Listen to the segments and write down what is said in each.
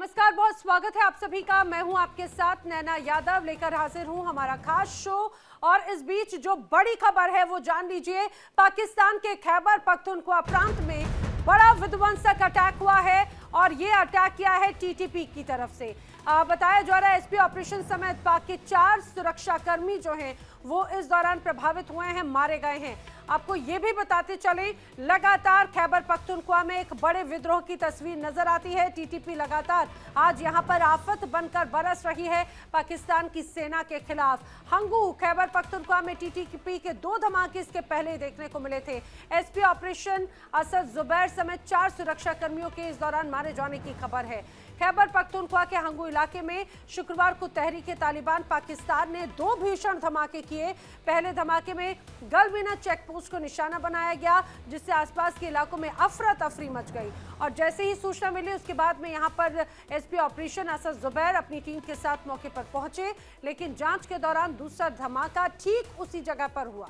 नमस्कार, बहुत स्वागत है आप सभी का। मैं हूं आपके साथ नैना यादव, लेकर हाजिर हूं हमारा खास शो। और इस बीच जो बड़ी खबर है वो जान लीजिए। पाकिस्तान के खैबर पख्तूनख्वा प्रांत में बड़ा विध्वंसक अटैक हुआ है और ये अटैक किया है टीटीपी की तरफ से। बताया जा रहा है एसपी ऑपरेशन समेत पाक के 4 सुरक्षाकर्मी जो हैं वो इस दौरान प्रभावित हुए हैं, मारे गए हैं। आपको ये भी बताते चलें, लगातार खैबर पख्तूनख्वा में एक बड़े विद्रोह की तस्वीर नजर आती है। टीटीपी लगातार आज यहां पर आफत बनकर बरस रही है पाकिस्तान की सेना के खिलाफ। हंगू खैबर पख्तूनख्वा में टीटीपी के 2 धमाके इसके पहले देखने को मिले थे। एसपी ऑपरेशन असद जुबैर समेत 4 सुरक्षा कर्मियों के इस दौरान मारे जाने की खबर है। खैबर पख्तूनख्वा के हंगू इलाके में शुक्रवार को तहरीके तालिबान पाकिस्तान ने 2 भीषण धमाके किए। पहले धमाके में गलबिना चेक पोस्ट को निशाना बनाया गया, जिससे आसपास के इलाकों में अफरा तफरी मच गई। और जैसे ही सूचना मिली उसके बाद में यहां पर एसपी ऑपरेशन असद जुबैर अपनी टीम के साथ मौके पर पहुंचे, लेकिन जांच के दौरान दूसरा धमाका ठीक उसी जगह पर हुआ।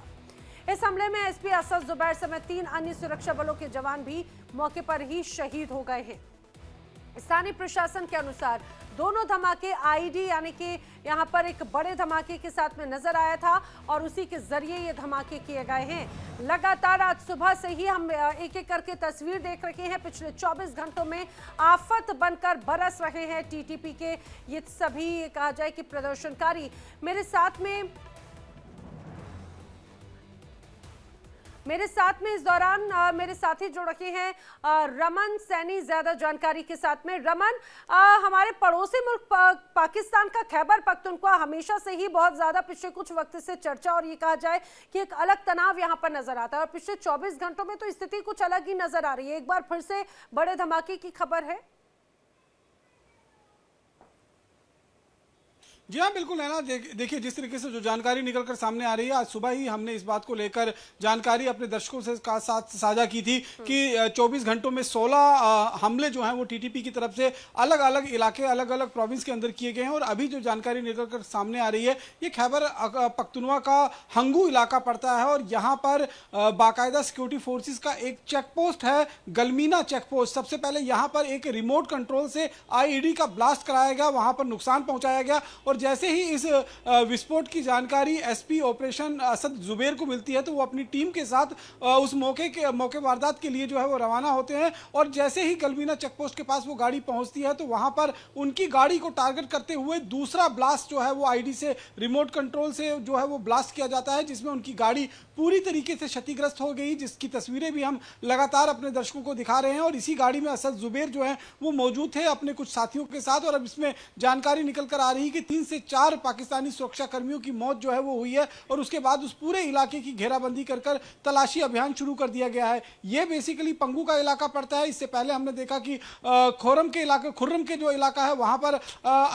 इस हमले में एसपी असद जुबैर समेत 3 अन्य सुरक्षा बलों के जवान भी मौके पर ही शहीद हो गए हैं। स्थानीय प्रशासन के अनुसार दोनों धमाके आईडी यानी कि यहां पर एक बड़े धमाके के साथ में नजर आया था और उसी के जरिए ये धमाके किए गए हैं। लगातार आज सुबह से ही हम एक एक करके तस्वीर देख रहे हैं। पिछले 24 घंटों में आफत बनकर बरस रहे हैं टीटीपी के ये सभी, कहा जाए कि प्रदर्शनकारी। मेरे साथ में इस दौरान मेरे साथी जुड़ रखे हैं रमन सैनी ज्यादा जानकारी के साथ में। रमन, हमारे पड़ोसी मुल्क पाकिस्तान का खैबर पख्तूनख्वा हमेशा से ही बहुत ज्यादा पिछले कुछ वक्त से चर्चा और ये कहा जाए कि एक अलग तनाव यहां पर नजर आता है, और पिछले 24 घंटों में तो स्थिति कुछ अलग ही नजर आ रही है। एक बार फिर से बड़े धमाके की खबर है। जी हाँ, बिल्कुल है ना। देखिए जिस तरीके से जो जानकारी निकलकर सामने आ रही है, आज सुबह ही हमने इस बात को लेकर जानकारी अपने दर्शकों से साथ साझा की थी कि 24 घंटों में 16 हमले जो हैं वो टीटीपी की तरफ से अलग अलग इलाके, अलग अलग प्रोविंस के अंदर किए गए हैं। और अभी जो जानकारी निकलकर सामने आ रही है, ये खैबर पख्तूनख्वा का हंगू इलाका पड़ता है और यहाँ पर बाकायदा सिक्योरिटी फोर्सेज का एक चेक पोस्ट है, गलमीना चेक पोस्ट। सबसे पहले यहाँ पर एक रिमोट कंट्रोल से आईईडी का ब्लास्ट कराया गया, वहाँ पर नुकसान पहुँचाया गया। और जैसे ही इस विस्फोट की जानकारी एसपी ऑपरेशन असद जुबैर को मिलती है तो वो अपनी टीम के साथ उस मौके वारदात के लिए जो है वो रवाना होते हैं। और जैसे ही गलमीना चेकपोस्ट के पास वो गाड़ी पहुंचती है तो वहां पर उनकी गाड़ी को टारगेट करते हुए दूसरा ब्लास्ट जो है वो आईडी से, रिमोट कंट्रोल से जो है वो ब्लास्ट किया जाता है, जिसमें उनकी गाड़ी पूरी तरीके से क्षतिग्रस्त हो गई, जिसकी तस्वीरें भी हम लगातार अपने दर्शकों को दिखा रहे हैं। और इसी गाड़ी में असद जुबैर जो है वो मौजूद थे अपने कुछ साथियों के साथ। और अब इसमें जानकारी निकल कर आ रही है कि 3 से 4 पाकिस्तानी सुरक्षा कर्मियों की मौत जो है वो हुई है और उसके बाद उस पूरे इलाके की घेराबंदी कर तलाशी अभियान शुरू कर दिया गया है। ये बेसिकली पंगू का इलाका पड़ता है। इससे पहले हमने देखा कि खुर्रम के जो इलाका है वहां पर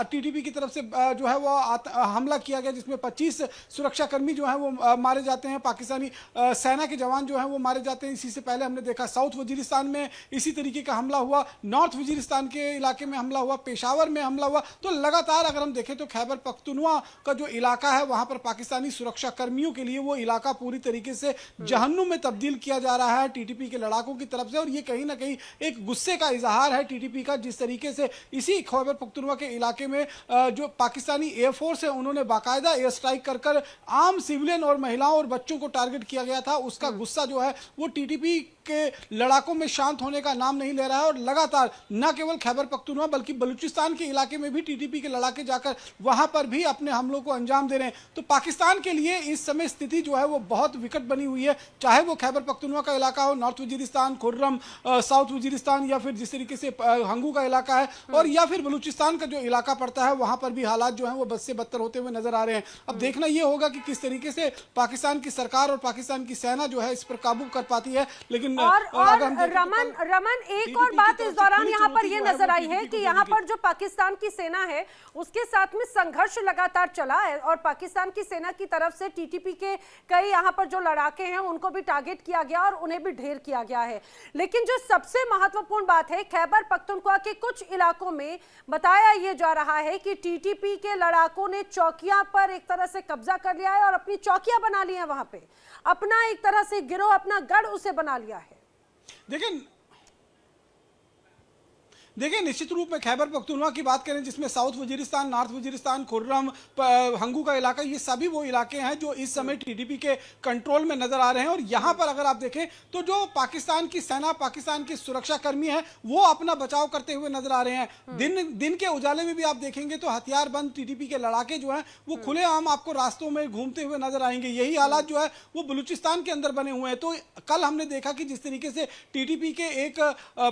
टीटीपी की तरफ से जो है वो हमला किया गया, जिसमें 25 सुरक्षा कर्मी जो है वो मारे जाते हैं, पाकिस्तानी सेना के जवान जो है वो मारे जाते हैं। इसी से पहले हमने देखा साउथ वजीरिस्तान में इसी तरीके का हमला हुआ, नॉर्थ वजीरिस्तान के इलाके में हमला हुआ, पेशावर में हमला हुआ। तो लगातार अगर हम देखें तो खैबर पख्तूनख्वा का जो इलाका है वहां पर पाकिस्तानी सुरक्षा कर्मियों के लिए वो इलाका पूरी तरीके से जहन्नुम में तब्दील किया जा रहा है टीटीपी के लड़ाकों की तरफ से। और ये कहीं ना कहीं एक गुस्से का इजहार है टीटीपी का, जिस तरीके से इसी खैबर पख्तूनख्वा के इलाके में जो पाकिस्तानी एयरफोर्स है उन्होंने बाकायदा एयर स्ट्राइक कर आम सिविलियन और महिलाओं और बच्चों को टारगेट किया गया था। उसका गुस्सा जो है वो टीटीपी के लड़ाकों में शांत होने का नाम नहीं ले रहा है। और लगातार न केवल खैबर पख्तूनख्वा बल्कि बलूचिस्तान के इलाके में भी टीटीपी के लड़ाके जाकर वहां पर भी अपने हमलों को अंजाम दे रहे हैं। तो पाकिस्तान के लिए इस समय स्थिति जो है वो बहुत विकट बनी हुई है, चाहे वो खैबर पख्तूनख्वा का इलाका हो, नॉर्थ वजीरिस्तान, खुर्रम, साउथ वजीरिस्तान, या फिर जिस तरीके से हंगू का इलाका है, और या फिर बलूचिस्तान का जो इलाका पड़ता है वहां पर भी हालात जो है वो बद से बदतर होते हुए नजर आ रहे हैं। अब देखना यह होगा कि किस तरीके से पाकिस्तान की सरकार और पाकिस्तान की सेना जो है इस पर काबू कर पाती है। लेकिन रमन एक और बात इस दौरान यहाँ पर ये नजर आई है कि यहाँ पर जो पाकिस्तान की सेना है उसके साथ में संघर्ष लगातार चला है और पाकिस्तान की सेना की तरफ से टीटीपी के कई यहाँ पर जो लड़ाके हैं उनको भी टारगेट किया गया और उन्हें भी ढेर किया गया है। लेकिन जो सबसे महत्वपूर्ण बात है, खैबर पख्तूनख्वा के कुछ इलाकों में बताया यह जा रहा है कि टीटीपी के लड़ाकों ने चौकियां पर एक तरह से कब्जा कर लिया है और अपनी चौकियां बना ली हैं, वहां पे अपना एक तरह से गिरोह, अपना गढ़ उसे बना लिया है। लेकिन देखिए, निश्चित रूप में खैबर पख्तूनख्वा की बात करें जिसमें साउथ वजीरिस्तान, नॉर्थ वजीरिस्तान, खुर्रम, हंगू का इलाका, ये सभी वो इलाके हैं जो इस समय टीटीपी के कंट्रोल में नजर आ रहे हैं। और यहाँ पर अगर आप देखें तो जो पाकिस्तान की सेना, पाकिस्तान के सुरक्षा कर्मी हैं, वो अपना बचाव करते हुए नजर आ रहे हैं। दिन के उजाले में भी आप देखेंगे तो हथियारबंद टीटीपी के लड़ाके जो हैं वो खुलेआम आपको रास्तों में घूमते हुए नजर आएंगे। यही हालात जो है वो बलूचिस्तान के अंदर बने हुए हैं। तो कल हमने देखा कि जिस तरीके से टीटीपी के एक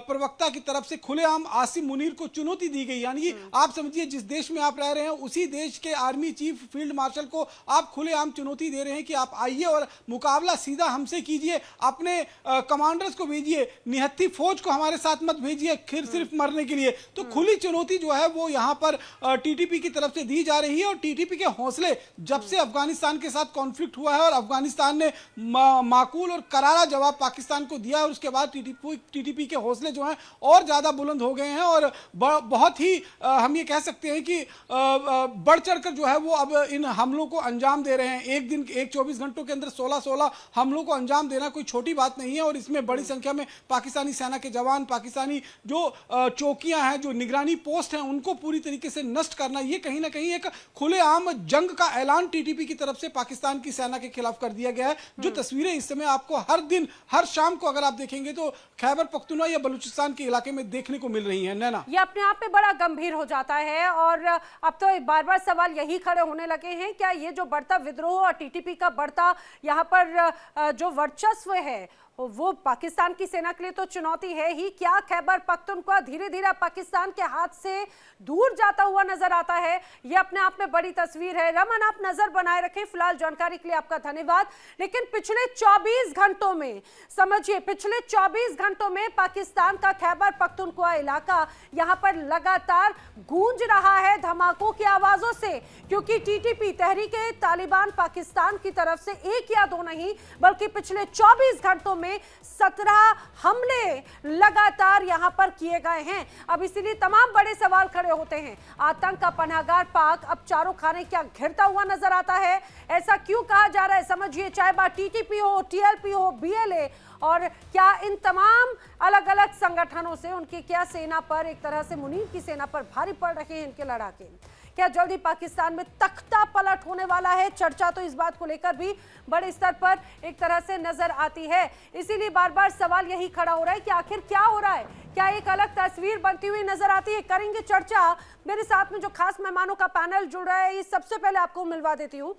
प्रवक्ता की तरफ से खुलेआम आसिम मुनीर को चुनौती दी गई, यानी कि आप समझिए जिस देश में आप रह रहे हैं उसी देश के आर्मी चीफ फील्ड मार्शल को आप खुलेआम चुनौती दे रहे हैं कि आप आइए और मुकाबला सीधा हमसे कीजिए, अपने कमांडर्स को भेजिए, निहत्थी फौज को हमारे साथ मत भेजिए सिर्फ मरने के लिए। तो खुली चुनौती जो है वो यहाँ पर टीटीपी की तरफ से दी जा रही है। और टीटीपी के हौसले जब से अफगानिस्तान के साथ कॉन्फ्लिक्ट हुआ है और अफगानिस्तान ने माकूल और करारा जवाब पाकिस्तान को दिया, और उसके बाद टीटीपी के हौसले जो हैं और ज्यादा बुलंद हो गए हैं और बहुत ही हम ये कह सकते हैं कि बढ़ चढ़कर जो है वो अब इन हमलों को अंजाम दे रहे हैं। एक दिन 24 घंटों के अंदर 16 हमलों को अंजाम देना कोई छोटी बात नहीं है। और इसमें बड़ी संख्या में पाकिस्तानी सेना के जवान, पाकिस्तानी जो चौकियां हैं, जो निगरानी पोस्ट हैं, उनको पूरी तरीके से नष्ट करना, ये कहीं ना कहीं एक खुलेआम जंग का ऐलान टीटीपी की तरफ से पाकिस्तान की सेना के खिलाफ कर दिया गया है। जो तस्वीरें इस समय आपको हर दिन, हर शाम को अगर आप देखेंगे तो खैबर पख्तूनख्वा या बलूचिस्तान के इलाके में देखने को मिल रही है। नैना, ये अपने आप में बड़ा गंभीर हो जाता है और अब तो बार बार सवाल यही खड़े होने लगे हैं, क्या ये जो बढ़ता विद्रोह और टीटीपी का बढ़ता यहाँ पर जो वर्चस्व है वो पाकिस्तान की सेना के लिए तो चुनौती है ही, क्या खैबर पख्तूनख्वा धीरे धीरे पाकिस्तान के हाथ से दूर जाता हुआ नजर आता है? ये अपने आप में बड़ी तस्वीर है। रमन, आप नजर बनाए रखें, फिलहाल जानकारी के लिए आपका धन्यवाद। लेकिन पिछले 24 घंटों में, समझिए पिछले 24 घंटों में पाकिस्तान का खैबर पख्तूनख्वा इलाका यहाँ पर लगातार गूंज रहा है धमाकों की आवाजों से, क्योंकि टीटीपी, तहरीके तालिबान पाकिस्तान की तरफ से एक या दो नहीं बल्कि पिछले 24 घंटों में 17 हमले लगातार यहां पर किए गए हैं। अब इसीलिए तमाम बड़े सवाल खड़े होते हैं। आतंक का पनाहगार पाक अब चारों खाने क्या घिरता हुआ नजर आता है? ऐसा क्यों कहा जा रहा है? समझिए, चाहे बात टीटीपी हो, टीएलपी हो, बीएलए, और क्या इन तमाम अलग अलग संगठनों से उनकी क्या सेना पर, एक तरह से मुनीर की सेना पर भारी पड़ रहे हैं इनके लड़ाके? क्या जल्दी पाकिस्तान में तख्ता पलट होने वाला है? चर्चा तो इस बात को लेकर भी बड़े स्तर पर एक तरह से नजर आती है। इसीलिए बार बार सवाल यही खड़ा हो रहा है कि आखिर क्या हो रहा है? क्या एक अलग तस्वीर बनती हुई नजर आती है? करेंगे चर्चा। मेरे साथ में जो खास मेहमानों का पैनल जुड़ रहा है, ये सबसे पहले आपको मिलवा देती हूँ।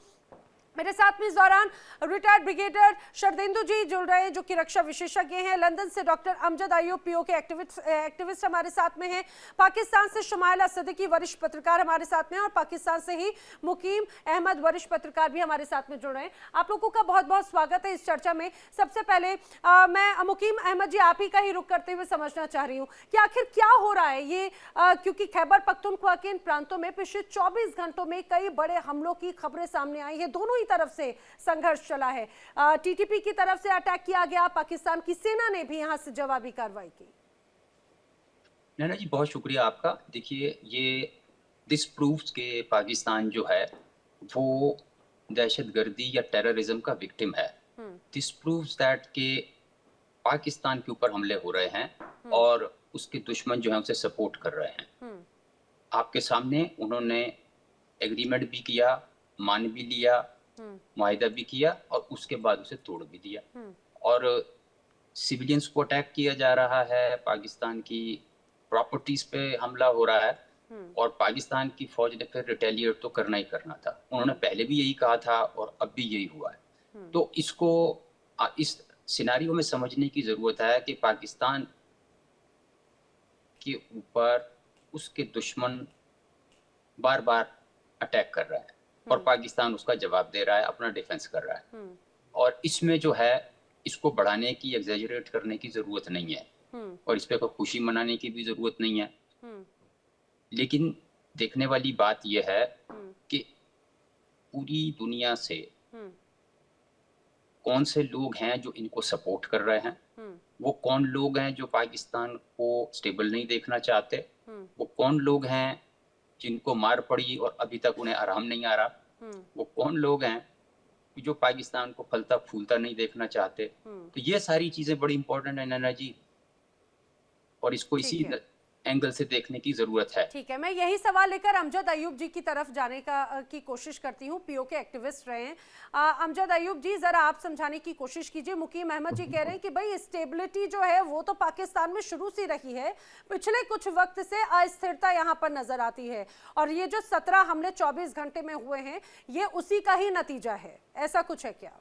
मेरे साथ में इस दौरान रिटायर्ड ब्रिगेडियर शरदेंदु जी जुड़ रहे हैं, जो कि रक्षा विशेषज्ञ हैं। लंदन से डॉक्टर अमजद अयूब, पीओ के एक्टिविस्ट हमारे साथ में हैं। पाकिस्तान से शुमाइला सिद्दीकी, वरिष्ठ पत्रकार हमारे साथ में हैं, और पाकिस्तान से ही मुकीम अहमद, वरिष्ठ पत्रकार भी हमारे साथ में जुड़ रहे हैं। आप लोगों का बहुत बहुत स्वागत है इस चर्चा में। सबसे पहले मैं मुकीम अहमद जी, आप ही का ही रुख करते हुए समझना चाह रही हूँ कि आखिर क्या हो रहा है ये, क्योंकि खैबर पख्तूनख्वा के इन प्रांतों में पिछले 24 घंटों में कई बड़े हमलों की खबरें सामने आई है। दोनों तरफ से संघर्ष चला है। टीटीपी की तरफ से अटैक किया गया, पाकिस्तान की सेना ने भी यहां से जवाबी कार्रवाई की। नैना जी, बहुत शुक्रिया आपका। देखिए, ये दिस प्रूव्स के पाकिस्तान जो है वो दहशतगर्दी या टेररिज्म का विक्टिम है। दिस प्रूव्स दैट के पाकिस्तान के ऊपर हमले हो रहे हैं और उसके दुश्मन जो है उसे सपोर्ट कर रहे हैं। आपके सामने उन्होंने एग्रीमेंट भी किया, मान भी लिया, मुआहिदा भी किया, और उसके बाद उसे तोड़ भी दिया। और सिविलियंस को अटैक किया जा रहा है, पाकिस्तान की प्रॉपर्टीज पे हमला हो रहा है, और पाकिस्तान की फौज ने फिर रिटेलिएट तो करना ही करना था। उन्होंने पहले भी यही कहा था और अब भी यही हुआ है। तो इसको इस सिनारियो में समझने की जरूरत है कि पाकिस्तान के ऊपर उसके दुश्मन बार बार अटैक कर रहा है और पाकिस्तान उसका जवाब दे रहा है, अपना डिफेंस कर रहा है। और इसमें जो है इसको बढ़ाने की, एग्जैजरेट करने की जरूरत नहीं है, और इस पे कोई खुशी मनाने की भी जरूरत नहीं है। लेकिन देखने वाली बात यह है कि पूरी दुनिया से कौन से लोग हैं जो इनको सपोर्ट कर रहे हैं, वो कौन लोग हैं जो पाकिस्तान को स्टेबल नहीं देखना चाहते, वो कौन लोग हैं जिनको मार पड़ी और अभी तक उन्हें आराम नहीं आ रहा, वो कौन लोग हैं जो पाकिस्तान को फलता फूलता नहीं देखना चाहते। तो ये सारी चीजें बड़ी इंपॉर्टेंट है नैना जी, और इसको एंगल से देखने की जरूरत है। ठीक है, मैं यही सवाल लेकर अमजद अयूब जी की तरफ जाने की कोशिश करती हूँ। पीओ के एक्टिविस्ट रहे हैं अमजद अयूब जी, जरा आप समझाने की कोशिश कीजिए। मुकीम अहमद जी कह रहे हैं कि भाई स्टेबिलिटी जो है वो तो पाकिस्तान में शुरू से रही है, पिछले कुछ वक्त से अस्थिरता यहाँ पर नजर आती है, और ये जो 17 हमले 24 घंटे में हुए हैं ये उसी का ही नतीजा है, ऐसा कुछ है क्या?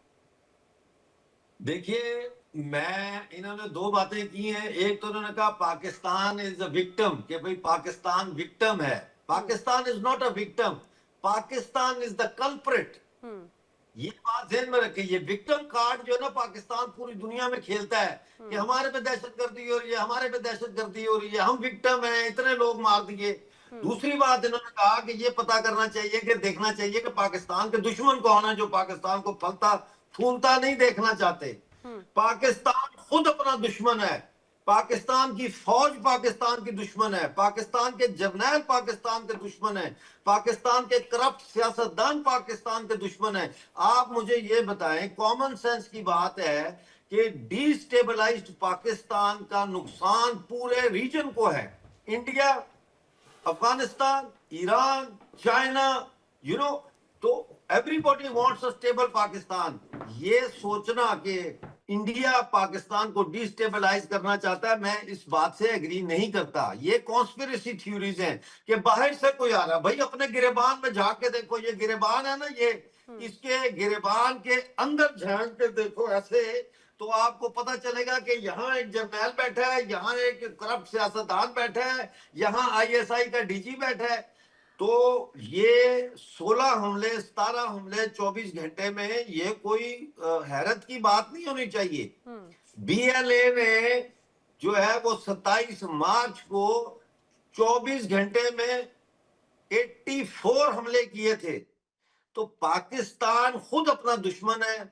देखिए, इन्होंने दो बातें की हैं। एक तो उन्होंने कहा पाकिस्तान इज अ विक्टिम, कि भाई पाकिस्तान विक्टिम है। Pakistan is not a victim, Pakistan is the culprit. ये बात ध्यान में रखिए। ये विक्टिम कार्ड जो है ना, पाकिस्तान पूरी दुनिया में खेलता है कि हमारे पे दहशतगर्दी हो रही है, हमारे पे दहशतगर्दी हो रही है, हम विक्टिम हैं, इतने लोग मार दिए। दूसरी बात इन्होंने कहा कि ये पता करना चाहिए, कि देखना चाहिए कि पाकिस्तान के दुश्मन कौन है जो पाकिस्तान को फलता फूलता नहीं देखना चाहते। पाकिस्तान खुद अपना दुश्मन है। पाकिस्तान की फौज पाकिस्तान की दुश्मन है, पाकिस्तान के जर्नैल पाकिस्तान के दुश्मन है, पाकिस्तान के करप्ट सियासतदान पाकिस्तान के दुश्मन है। आप मुझे ये बताएं, कॉमन सेंस की बात है कि डिस्टेबलाइज्ड पाकिस्तान का नुकसान पूरे रीजन को है। इंडिया, अफगानिस्तान, ईरान, चाइना, तो everybody wants a stable Pakistan. ये सोचना कि इंडिया पाकिस्तान को डिस्टेबलाइज करना चाहता है, मैं इस बात से एग्री नहीं करता। ये कॉन्स्पिरेसी थ्योरीज हैं कि बाहर से कोई आ रहा है। भाई अपने गिरेबान में झांक के देखो, ये गिरेबान है ना, ये इसके गिरेबान के अंदर झांक के देखो ऐसे, तो आपको पता चलेगा कि यहाँ एक जर्नैल बैठा है, यहाँ एक करप्ट सियासतदान बैठा है, यहाँ आईएसआई का डीजी बैठा है। तो ये 16 हमले 17 हमले 24 घंटे में ये कोई हैरत की बात नहीं होनी चाहिए। बीएलए ने जो है वो 27 मार्च को 24 घंटे में 84 हमले किए थे। तो पाकिस्तान खुद अपना दुश्मन है।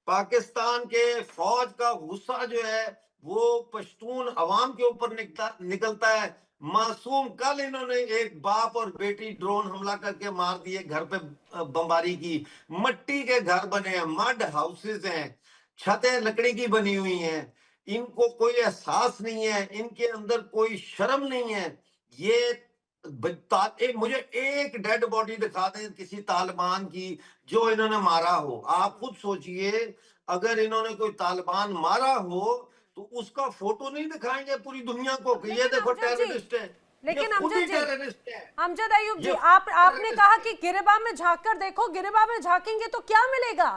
पाकिस्तान के फौज का गुस्सा जो है वो पश्तून अवाम के ऊपर निकलता है। मासूम, कल इन्होंने एक बाप और बेटी ड्रोन हमला करके मार दिए, घर पे बमबारी की। मट्टी के घर बने हैं, मड हाउसेस हैं, छतें लकड़ी की बनी हुई हैं। इनको कोई एहसास नहीं है, इनके अंदर कोई शर्म नहीं है। ये मुझे एक डेड बॉडी दिखा दें किसी तालिबान की जो इन्होंने मारा हो। आप खुद सोचिए, अगर इन्होंने कोई तालिबान मारा हो तो उसका फोटो नहीं दिखाएंगे पूरी दुनिया को कि ये देखो टेररिस्ट है। लेकिन अमजद अयूब जी, आपने कहा कि गिरेबान में झांक कर देखो, गिरेबान में झांकेंगे तो क्या मिलेगा?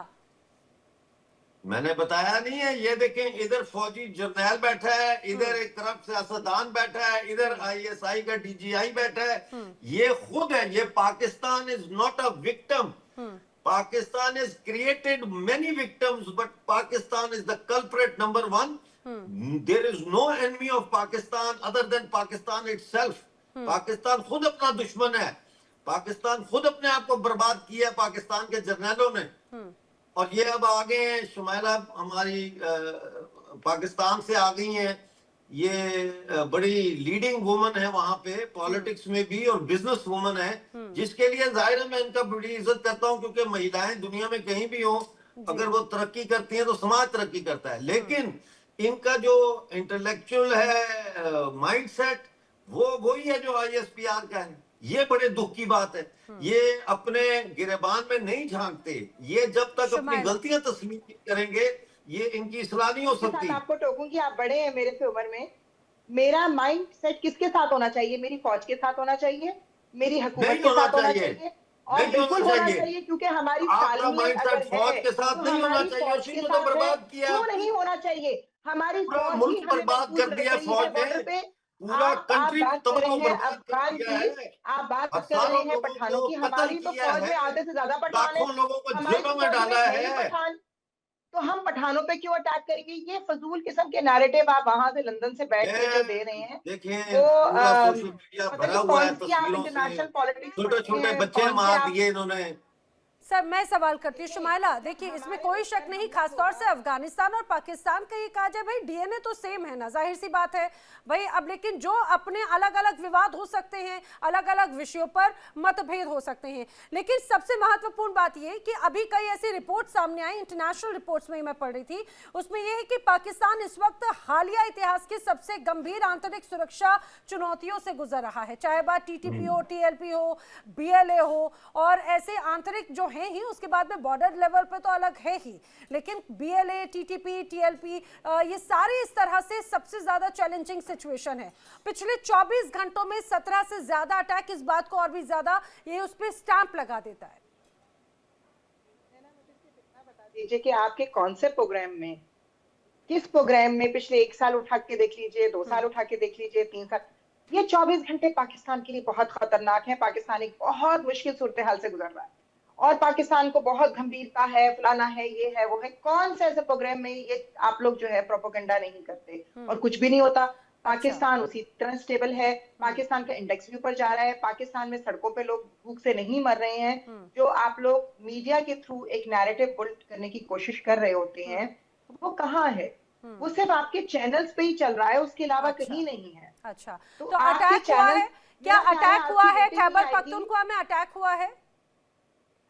मैंने बताया नहीं है? ये देखें, इधर फौजी जर्नैल बैठा है, इधर एक करप्ट सियासतदान बैठा है, इधर आईएसआई का डीजीआई बैठा है। ये खुद है। ये Pakistan is not a victim. Pakistan is created many victims, but Pakistan is the culprit number 1. There is no enemy of Pakistan other than Pakistan itself. Pakistan खुद अपना दुश्मन है। पाकिस्तान खुद अपने आप को बर्बाद किया है पाकिस्तान के जर्नैलों ने। और ये अब आ गए हैं, शुमैला हमारी पाकिस्तान से आ गई हैं। ये बड़ी लीडिंग वुमन है वहां पे, पॉलिटिक्स में भी, और बिजनेस वुमन है, जिसके लिए जाहिर है मैं इनका बड़ी इज्जत करता हूं, क्योंकि महिलाएं दुनिया में कहीं भी हो, अगर वो तरक्की करती हैं तो समाज तरक्की करता है। लेकिन इनका जो इंटेलेक्चुअल है माइंडसेट, वो वही है जो आईएसपीआर का है। ये बड़े दुख की बात है। ये अपने गिरेबान में नहीं झांकते। ये जब तक अपनी गलतियां तस्लीम करेंगे, ये इनकी इस्लाह नहीं हो सकती। आपको टोकूंगी, आप बड़े हैं मेरे से उम्र में। मेरा माइंड सेट किसके साथ होना चाहिए? मेरी फौज के साथ होना चाहिए, मेरी हुकूमत के साथ होना चाहिए, और बिल्कुल होना चाहिए, क्योंकि हमारी फौज के साथ नहीं होना चाहिए। उसी को तो बर्बाद किया। क्यों नहीं होना चाहिए? हमारी मुल्क बर्बाद कर दिया फौज ने, पूरा कंट्री तबाह बर्बाद कर दिया है। आप बात कर रहे हैं पठानों की, हमारी तो फौज में आधे से ज्यादा पठान है, लोगों को जेलों में डाला है। तो हम पठानों पे क्यों अटैक करेंगे? ये फजूल किस्म के नैरेटिव आप वहां से लंदन से बैठ के जो दे रहे हैं, देखिए सोशल मीडिया भरा हुआ है तस्वीरों से। छोटे छोटे बच्चे मार दिए इन्होंने। सर मैं सवाल करती हूँ शुमाइला, देखिए इसमें कोई शक नहीं, खासतौर से अफगानिस्तान और पाकिस्तान का ये कहा जाए भाई डीएनए तो सेम है ना, जाहिर सी बात है भाई। अब लेकिन जो अपने अलग अलग विवाद हो सकते हैं, अलग अलग विषयों पर मतभेद हो सकते हैं, लेकिन सबसे महत्वपूर्ण बात यह कि अभी कई ऐसी रिपोर्ट सामने आई, इंटरनेशनल रिपोर्ट्स में मैं पढ़ रही थी, उसमें यह है कि पाकिस्तान इस वक्त हालिया इतिहास की सबसे गंभीर आंतरिक सुरक्षा चुनौतियों से गुजर रहा है, चाहे बात टीटीपी हो, टीएलपी हो, बीएलए हो, और ऐसे आंतरिक जो हैं ही, उसके बाद में बॉर्डर लेवल पे तो अलग है ही, लेकिन बीएलए, टीटीपी, टीएलपी, ये सारे इस तरह से सबसे ज्यादा चैलेंजिंग सिचुएशन है। पिछले 24 घंटों में 17 से ज्यादा अटैक, इस बात को और भी ज्यादा ये उस पर स्टैंप लगा देता है। बता दीजिए कि आपके कौन से प्रोग्राम में, किस प्रोग्राम में पिछले 1 साल उठा के देख लीजिए, 2 साल उठा के देख लीजिए, 3 साल, ये 24 घंटे पाकिस्तान के लिए बहुत खतरनाक है। पाकिस्तान एक बहुत मुश्किल सूरत हाल से गुजर रहा है और पाकिस्तान को बहुत गंभीरता है, फलाना है, ये है, वो है। कौन से ऐसे प्रोग्राम में ये आप लोग जो है प्रोपेगेंडा नहीं करते और कुछ भी नहीं होता। पाकिस्तान उसी तरह स्टेबल है, पाकिस्तान का इंडेक्स भी ऊपर जा रहा है, पाकिस्तान में सड़कों पे लोग भूख से नहीं मर रहे हैं। जो आप लोग मीडिया के थ्रू एक नैरेटिव बिल्ड करने की कोशिश कर रहे होते हैं, वो कहाँ है? वो सिर्फ आपके चैनल्स पे ही चल रहा है, उसके अलावा कहीं नहीं है। अच्छा, तो तो आपके अटैक हुआ चैनल- है क्या? मेरा ख्याल अटैक है हुआ आपकी है, रेटिंग खैबर भी आएगी। पख्तूनख्वा में अटैक हुआ है?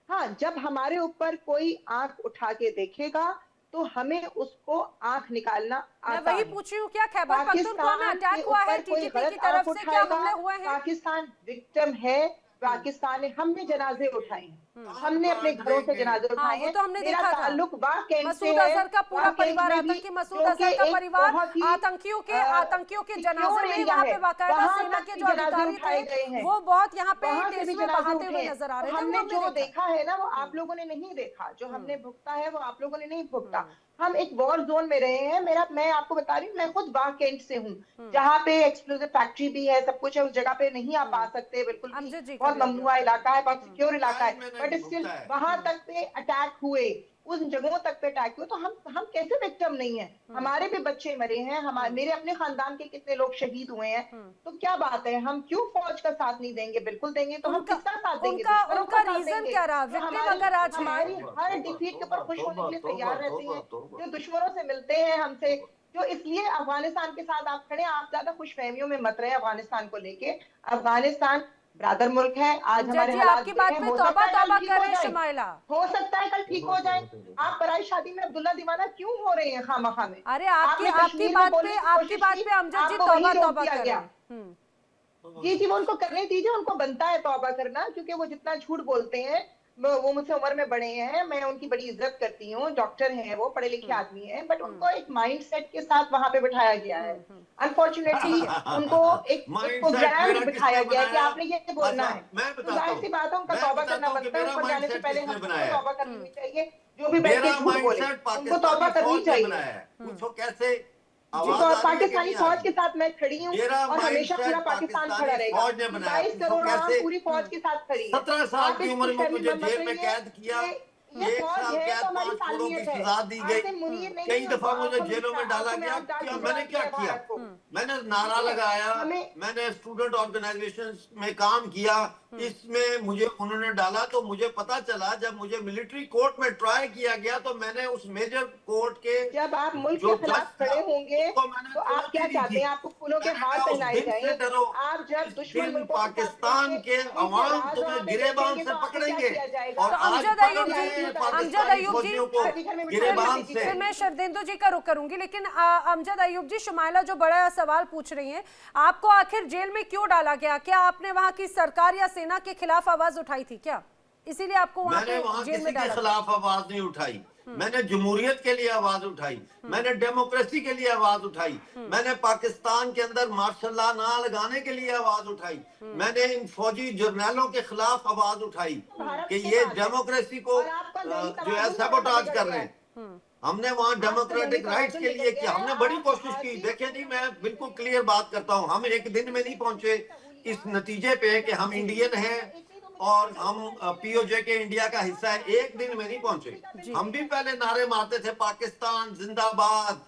हाँ, जब हमारे ऊपर कोई आंख उठा के देखेगा तो हमें उसको आंख निकालना मैं आता वही है। पूछ रही हूँ, क्या खैबर पख्तूनख्वा में पाकिस्तान अटैक के हुआ है? ऊपर कोई टीटीपी की गलत तरफ आंख से क्या उठाएगा, हमले हुए हैं? पाकिस्तान विक्टिम है। पाकिस्तान ने, हमने जनाजे उठाए हैं, हमने अपने घरों से जनाजे हाँ, उठाए वो हैं। तो हमने मेरा देखा था। ताल्लुक वाह कैंप से मसूद है। अजहर का पूरा वाह कैंप परिवार, में भी, आतंकी मसूद जो कि अजहर का एक परिवार बहुत ही, आतंकियों के सिक्योर जनाजे में एरिया वहाँ है। पे बाकायदा वहाँ सेना तक के भी जो जनाजे अधिकारी उठाए गए थे हैं। वो बहुत यहाँ पे वहां से भी टेस्टुएं जनाजे बहाते हुए उठे हैं। नजर आ रहे थे, वो हमने हमने जो देखा। देखा है ना, वो आप लोगों ने नहीं देखा। जो हमने भुगता है वो आप लोगों ने नहीं भुगता। हम एक वॉर जोन में रहे हैं। मैं आपको बता रही हूँ, मैं खुद बाग कैंट से हूँ, जहाँ पे एक्सप्लोजिव फैक्ट्री भी है, सब कुछ है। उस जगह पे नहीं आप आ सकते बिल्कुल भी, अमजद जी, बहुत कभी ममनुआ इलाका है, बहुत सिक्योर इलाका है। मैंने बट स्टिल भुगता है। वहां तक पे अटैक हुए, उन जगहों तक पे अटैक हुए, तो हम कैसे विक्टिम नहीं है? हमारे भी बच्चे मरे हैं, हमारे, मेरे अपने खानदान के कितने लोग शहीद हुए हैं। तो क्या बात है, हम क्यों फौज का साथ नहीं देंगे? बिल्कुल देंगे। तो हम उनका- किसका साथ देंगे? उनका- दुश्मनों उनका का साथ रीजन देंगे। क्या रहा? जो विक्टिम हमारी- अगर आज है- हमारी हर डिफीट के ऊपर खुश होने के लिए तैयार रहते हैं, जो दुश्मनों से मिलते हैं हमसे, जो इसलिए अफगानिस्तान के साथ आप खड़े हैं। आप ज्यादा खुशफहमियों में मत रहे अफगानिस्तान को लेके। अफगानिस्तान ब्रदर मुल्क है। आज अमजद हमारे जी, हालात आपकी ये बात हैं, पे हो तौबा सकता है कल तौबा ठीक कर हो रहे हैं जाए। शुमाइला। हो सकता है कल ठीक हो जाए। आप पराई शादी में अब्दुल्ला दीवाना क्यों हो रहे हैं खामखा में? अरे आपकी आपने कश्मीर में बोलने की कोशिश की, अमजद जी आपको वहीं तौबा रोक तौबा दिया कर गया। रहे हैं। जी, वो उनको करने दीजिए, उनको बनता है तौबा करना, क्योंकि वो जितना झूठ बोलते हैं। वो मुझसे उम्र में बड़े हैं, मैं उनकी बड़ी इज्जत करती हूँ, डॉक्टर हैं वो, पढ़े लिखे आदमी हैं, बट उनको एक माइंडसेट के साथ वहां पे बिठाया गया है। अनफॉर्चुनेटली उनको एक प्रोग्राम बिठाया गया है कि आपने ये बोलना है। मैं तो बताता जाहिर हूँ, सी बात है, उनका मैं तौबा बताता करना हूँ कि बनता है। मेरा ऊपर जाने से mindset पहले किसने हमको बनाया है? तौबा करनी चाहिए। जो भी बैठ के मेरा झूठ बोले माइंडसेट उनको तौबा पाकिस्तानी करनी फौज ने चाहिए। बनाया है। पूछो कैसे? जी, आवाज तो आ रही है कि पाकिस्तानी नहीं आ फौज रही? के साथ मैं खड़ी हूँ मेरा और हमेशा mindset पूरा पाकिस्तान खड़ा पाकिस्तानी रहेगा। फौज ने बनाया। 22 पूछो करोड़ आवाम कैसे? पूरी फौज के साथ खड़ी है। 17 साल आप की इस उम्र में खुशफहमी मुझे मत जेल में रहिए। कैद किया। ये 1 फौज साल है कैद, तो हमारी 5 करोड़ की सालमियत है। सजा दी गई। आपसे मुनीर नहीं कई है, दफा मुझे आप जेलों में डाला आंखों में गया। आंख डाल क्या के मैंने जवाब क्या दिया किया? भारत को। मैंने नारा लगाया, हमें- मैंने स्टूडेंट ऑर्गेनाइजेशन में काम किया। इसमें मुझे उन्होंने डाला तो मुझे पता चला, जब मुझे मिलिट्री कोर्ट में ट्राई किया गया तो मैंने उस मेजर कोर्ट के जब आप मुल्क जो के खिलाफ जज था, खड़े होंगे उसको मैंने तो आप चुनौती क्या दी चाहते थी। हैं? आपको फूलों के मैंने हार कहा, उस पहनाए दिन से जाएं। डरो। आप जब इस दुश्मन दिन मुल्कों के साथ पाकिस्तान मिलके के इनके अवाम राज तुम्हें हमें गिरेबान देखेंगे से तो आपको क्या पकड़ेंगे। किया जाएगा? और तो आज अमजद पकड़ अयूब रहे जी- हैं अमजद पाकिस्तानी अयूब जी- फौजियों को घर में बिठा गिरेबान दीजिए। से। फिर मैं शर्देंदु जी का रुख करूंगी, लेकिन अमजद अयूब जी, शुमाइला जो बड़ा सवाल पूछ रही हैं, आपको आखिर जेल में क्यों डाला गया? क्या आपने वहां की सरकार या सेना के खिलाफ आवाज उठाई थी क्या? इसीलिए आपको वहां मैंने पे वहां जेल किसी में के डाला गया? खिलाफ आवाज नहीं उठाई। मैंने जमहूरियत के लिए आवाज उठाई। मैंने डेमोक्रेसी के लिए आवाज उठाई। मैंने पाकिस्तान के अंदर मार्शल लॉ ना लगाने के लिए आवाज उठाई। मैंने इन फौजी जर्नैलों के खिलाफ आवाज उठाई कि ये डेमोक्रेसी को और आपका नहीं जो है सैबोटाज कर रहे हैं। हमने वहाँ डेमोक्रेटिक राइट्स के लिए किया। हमने बड़ी कोशिश की। देखिए जी, मैं बिल्कुल क्लियर बात करता हूँ, हम एक दिन में नहीं पहुंचे इस नतीजे पे कि हम इंडियन हैं और हम पीओजे के इंडिया का हिस्सा है। एक दिन में नहीं पहुंचे। हम भी पहले नारे मारते थे, पाकिस्तान जिंदाबाद,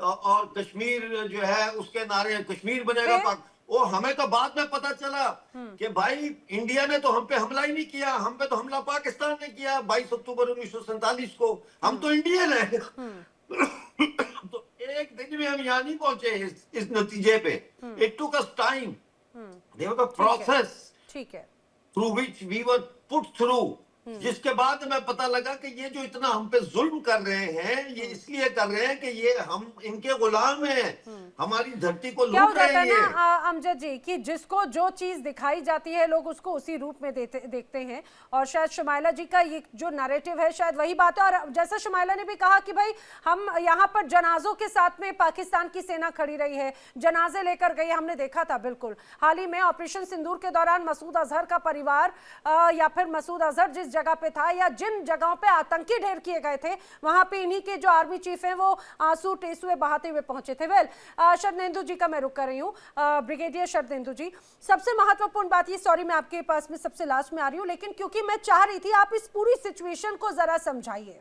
और कश्मीर जो है उसके नारे, कश्मीर बनेगा। वो हमें तो बाद में पता चला कि भाई इंडिया ने तो हम पे हमला ही नहीं किया, हम पे तो हमला पाकिस्तान ने किया 22 अक्टूबर 1947 को। हम तो इंडियन है। तो एक दिन में हम यहाँ नहीं पहुंचे इस नतीजे पे। It took us time, there was a process ठीक है, through which we were put through, जिसके बाद में पता लगा कि ये जो इतना हम पे जुल्म कर रहे हैं, ये इसलिए कर रहे हैं कि ये हम इनके गुलाम हैं, हमारी धरती को क्या हो लूट रहे जाता है हैं। ना अमजद जी कि जिसको जो चीज दिखाई जाती है लोग उसको उसी रूप में देखते हैं, और शायद शमाइला जी का ये जो नैरेटिव है शायद वही बात है। और जैसा शमाइला ने भी कहा कि भाई हम यहाँ पर जनाजों के साथ में पाकिस्तान की सेना खड़ी रही है, जनाजे लेकर गई, हमने देखा था बिल्कुल हाल ही में ऑपरेशन सिंदूर के दौरान मसूद अजहर का परिवार या फिर मसूद अजहर जिस जगह पे था या जिन जगहों पे आतंकी ढेर किए गए थे वहां पे इन्हीं के जो आर्मी चीफ हैं वो आंसू टेसुए बहाते हुए पहुंचे थे। वेल शरदेंदु जी का मैं रुक कर रही हूँ, ब्रिगेडियर शरदेंदु जी, सबसे महत्वपूर्ण बात ये, सॉरी मैं आपके पास में सबसे लास्ट में आ रही हूँ, लेकिन क्योंकि मैं चाह रही थी आप इस पूरी सिचुएशन को जरा समझाइए,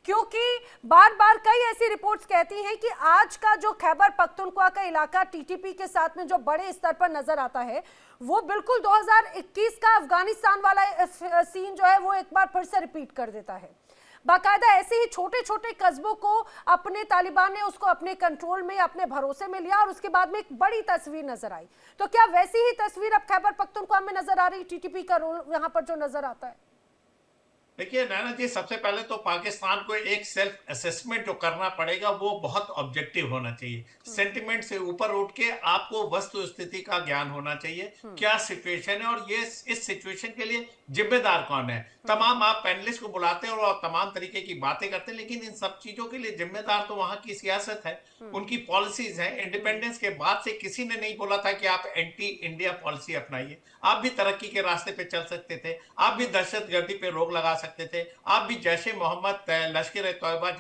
क्योंकि बार बार कई ऐसी रिपोर्ट्स कहती हैं कि आज का जो खैबर पख्तूनख्वा का इलाका टीटीपी के साथ में जो बड़े स्तर पर नजर आता है वो बिल्कुल 2021 का अफगानिस्तान वाला सीन जो है वो एक बार फिर से रिपीट कर देता है। बाकायदा ऐसे ही छोटे छोटे कस्बों को अपने तालिबान ने उसको अपने कंट्रोल में, अपने भरोसे में लिया और उसके बाद में एक बड़ी तस्वीर नजर आई। तो क्या वैसी ही तस्वीर अब खैबर पख्तूनख्वा में नजर आ रही, टीटीपी का रोल यहाँ पर जो नजर आता है? देखिए नैना जी, सबसे पहले तो पाकिस्तान को एक सेल्फ असेसमेंट जो करना पड़ेगा वो बहुत ऑब्जेक्टिव होना चाहिए। सेंटिमेंट से ऊपर उठ के आपको वस्तु स्थिति का ज्ञान होना चाहिए, क्या सिचुएशन है और ये इस सिचुएशन के लिए जिम्मेदार कौन है। तमाम आप पैनलिस्ट को बुलाते हैं और तमाम तरीके की बातें करते हैं, लेकिन इन सब चीजों के लिए जिम्मेदार तो वहां की सियासत है, उनकी पॉलिसीज हैं। इंडिपेंडेंस के बाद से किसी ने नहीं बोला था कि आप एंटी इंडिया पॉलिसी अपनाइए। आप भी तरक्की के रास्ते पे चल सकते थे, आप भी दहशतगर्दी पे रोक लगा सकते थे, आप भी जैशे मोहम्मद, लश्कर ए तौयबा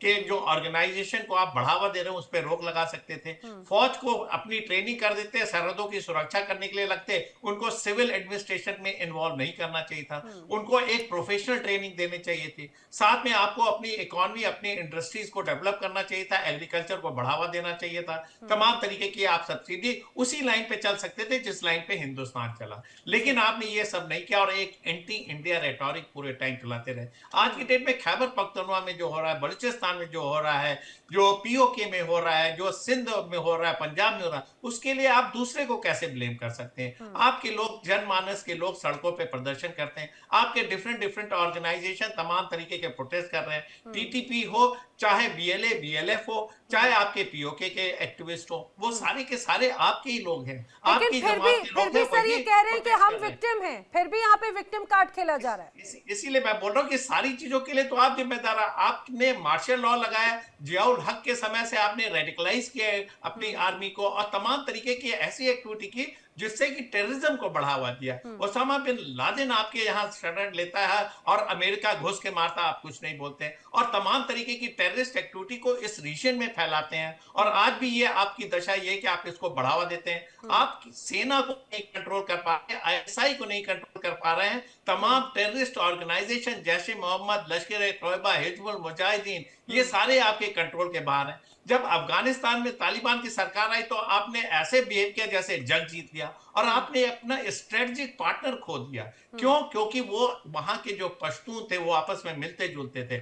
के जो ऑर्गेनाइजेशन को आप बढ़ावा दे रहे हैं उस पर रोक लगा सकते थे। फौज को अपनी ट्रेनिंग कर देते, सरहदों की सुरक्षा करने के लिए लगते, उनको सिविल एडमिनिस्ट्रेशन में इन्वॉल्व नहीं करना चाहिए था, उनको एक प्रोफेशनल ट्रेनिंग देनी चाहिए थी। साथ में आपको अपनी इकोनॉमी, अपनी इंडस्ट्रीज को डेवलप करना चाहिए था, एग्रीकल्चर को बढ़ावा देना चाहिए था। तमाम तरीके की आप सब्सिडी उसी लाइन पे चल सकते थे जिस लाइन पे हिंदुस्तान चला, लेकिन आपने ये सब नहीं किया और एक एंटी इंडिया रेटोरिक पूरे टाइम चलाते रहे। आज की डेट में खैबर पख्तूनख्वा में जो हो रहा है, बलूचिस्तान में जो हो रहा है, जो पीओके में हो रहा है, जो सिंध में हो रहा है, पंजाब में हो रहा है, उसके लिए आप दूसरे को कैसे ब्लेम कर सकते हैं? आपके लोग, जनमानस के लोग सड़कों पे प्रदर्शन करते हैं, आपके डिफरेंट ऑर्गेनाइजेशन तमाम तरीके के प्रोटेस्ट कर रहे हैं। टीटीपी हो, चाहे बीएलए बीएलएफ हो, चाहे आपके पीओके के एक्टिविस्ट हो, वो सारे के सारे आपके ही लोग हैं, आपकी जमात के लोग हैं। सर ये कह रहे हैं कि हम विक्टिम हैं, फिर भी यहाँ पे विक्टिम कार्ड खेला जा रहा है। इसीलिए मैं बोल रहा हूँ कि सारी चीजों के लिए तो आप जिम्मेदार हैं। आपने मार्शल लॉ लगाया, जियाउल हक के समय से आपने रेडिकलाइज किया अपनी आर्मी को और तमाम तरीके की ऐसी एक्टिविटी की जिससे कि टेररिज्म को बढ़ावा दिया। ओसामा बिन लादेन आपके यहाँ शरण लेता है और अमेरिका घुस के मारता, आप कुछ नहीं बोलते, और तमाम तरीके की टेररिस्ट एक्टिविटी को इस रीजन में फैलाते हैं। और आज भी ये आपकी दशा ये कि आप इसको बढ़ावा देते हैं। आप सेना को नहीं कंट्रोल कर पा रहे हैं, आईएसआई को नहीं कंट्रोल कर पा रहे हैं। तमाम टेररिस्ट ऑर्गेनाइजेशन जैसे मोहम्मद, लश्कर ए तौयबा, हिजबुल मुजाहिदीन, ये सारे आपके कंट्रोल के बाहर हैं। जब अफगानिस्तान में तालिबान की सरकार आई तो आपने ऐसे बिहेव किया जैसे जंग जीत लिया और आपने अपना स्ट्रेटेजिक पार्टनर खो दिया। क्यों? क्योंकि वो वहां के जो पश्तून थे वो आपस में मिलते जुलते थे।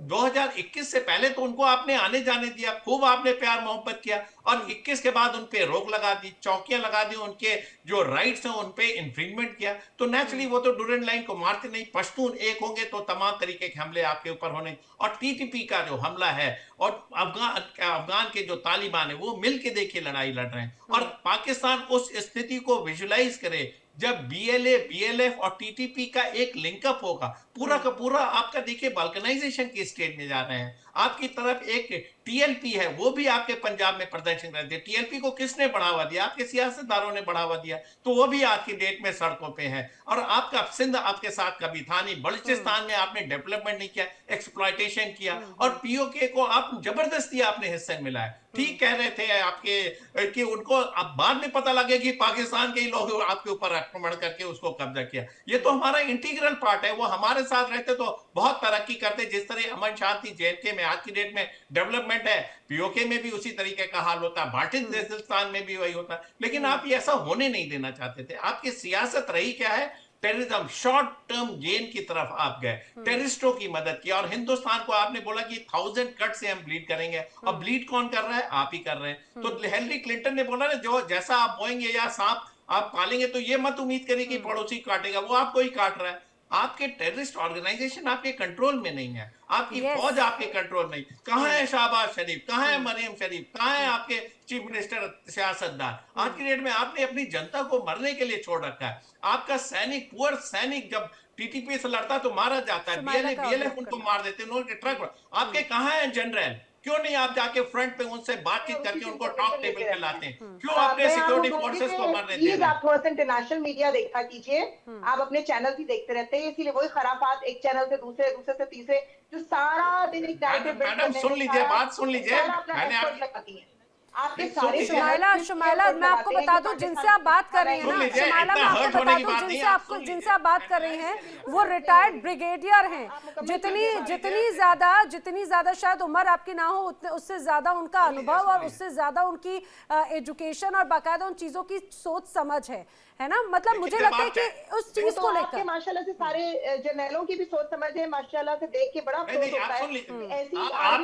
2021 से पहले तो उनको आपने आने जाने दिया, खूब आपने प्यार मोहब्बत किया, और 21 के बाद उन पे रोक लगा दी, चौकियां लगा दी, उनके जो राइट्स हैं उन पे इंफ्रिंजमेंट किया। तो नेचुरली वो तो डूरेंट लाइन को मारते नहीं। पश्तून एक होंगे तो तमाम तरीके के हमले आपके ऊपर होने। और टीटीपी का जो हमला है और अफगान के जो तालिबान है वो मिलके देखिए लड़ाई लड़ रहे हैं। और पाकिस्तान उस स्थिति को विजुलाइज करे जब बीएलए, बीएलएफ और टीटीपी का एक लिंकअप होगा, पूरा का पूरा आपका देखिए बाल्कनाइजेशन की स्टेज में जा रहे हैं। आपकी तरफ एक टीएलपी है, वो भी आपके पंजाब में प्रदर्शन करते हैं। टीएलपी को किसने बढ़ावा दिया? आपके सियासतदारों ने बढ़ावा दिया, तो वो भी आज की डेट में सड़कों पे है। और आपका सिंध आपके साथ कभी था नहीं, बलूचिस्तान में आपने डेवलपमेंट नहीं किया, एक्सप्लॉयटेशन किया, और पीओके को आप जबरदस्ती आपने हिस्से मिलाया। ठीक कह रहे थे आपके कि उनको अब बाद में पता लगे कि पाकिस्तान के ही लोग आपके ऊपर आक्रमण करके उसको कब्जा किया। ये तो हमारा इंटीग्रल पार्ट है, वो हमारे साथ रहते तो बहुत तरक्की करते। जिस तरह अमन शांति जेएनके में आज की डेट में डेवलपमेंट है, पीओके में भी उसी तरीके का हाल होता है, बाल्टिस्तान में भी वही होता है, लेकिन आप ये ऐसा होने नहीं देना चाहते थे। आपकी सियासत रही क्या है? टेररिज्म, शॉर्ट टर्म गेन की तरफ आप गए, टेररिस्टों की मदद की, और हिंदुस्तान को आपने बोला कि 1000 कट से हम ब्लीड करेंगे, और ब्लीड कौन कर रहा है? आप ही कर रहे हैं। तो हिलरी क्लिंटन ने बोला ना, जो जैसा आप बोएंगे या सांप आप पालेंगे, तो ये मत उम्मीद करिए कि पड़ोसी काटेगा, वो आपको ही काट रहा है। आपके टेररिस्ट ऑर्गेनाइजेशन आपके कंट्रोल में नहीं है, आपकी फौज आपके कंट्रोल नहीं। कहां है शहबाज शरीफ, कहां है मरियम शरीफ, कहां है आपके चीफ मिनिस्टर, सियासतदान? आज की डेट में आपने अपनी जनता को मरने के लिए छोड़ रखा है। आपका सैनिक, पुअर सैनिक जब टीटीपी से लड़ता तो मारा जाता है, बीएलएफ उनको मार देते हैं, उनके ट्रक। आपके कहां है जनरल? क्यों नहीं आप जाके फ्रंट पे उनसे बातचीत करके उनको टॉप टेबल पे लाते हैं? क्यों अपने सिक्योरिटी फोर्सेस को मरने दे रहे हैं? आप थोड़ा सा इंटरनेशनल मीडिया देखा कीजिए, आप अपने चैनल भी देखते रहते हैं, इसीलिए वही खराफात एक चैनल से दूसरे, दूसरे से तीसरे, जो सारा दिन एक मैडम सुन लीजिए, बात सुन लीजिए, मैंने आप आपके सारे शुमाइला, मैं आपको बता दूं, जिनसे आप बात कर रही हैं ना, शुमाइला, मैं आपको बता दूं, जिनसे आप बात कर रही हैं वो रिटायर्ड ब्रिगेडियर हैं। जितनी ज्यादा शायद उम्र आपकी ना हो, उससे ज्यादा उनका अनुभव और उससे ज्यादा उनकी एजुकेशन और बाकायदा उन चीजों की सोच समझ है ना। मतलब मुझे लगता है कि उस चीज को लेकर माशाल्लाह से सारे जर्नैलों की भी सोच समझ है, माशाल्लाह से देख के बड़ा अफसोस होता है। ऐसी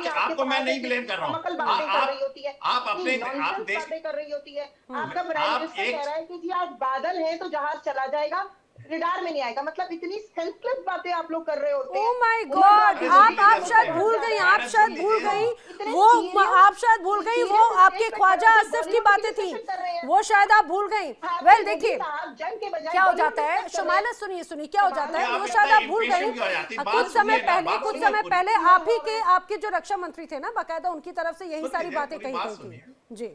आपको मैं नहीं ब्लेम कर रहा हूँ, बातें कर रही होती है, आप अपने बातें कर रही होती है। आपका प्राइम मिनिस्टर कह रहा है कि जी आज बादल है तो जहाज चला जाएगा, रिडार में नहीं आएगा। मतलब इतनी सेंसलेस बातें आप लोग कर रहे होते हैं। ओह माय गॉड, आप शायद भूल गई, आप शायद भूल गई वो आपके ख्वाजा आसिफ की बातें थी, वो शायद आप भूल गई। वेल देखिए क्या हो जाता है, शुमाइला सुनिए क्या हो जाता है, वो शायद आप भूल गई। कुछ समय पहले आपके जो रक्षा मंत्री थे ना, बाकायदा उनकी तरफ से यही सारी बातें कही गई थी। जी,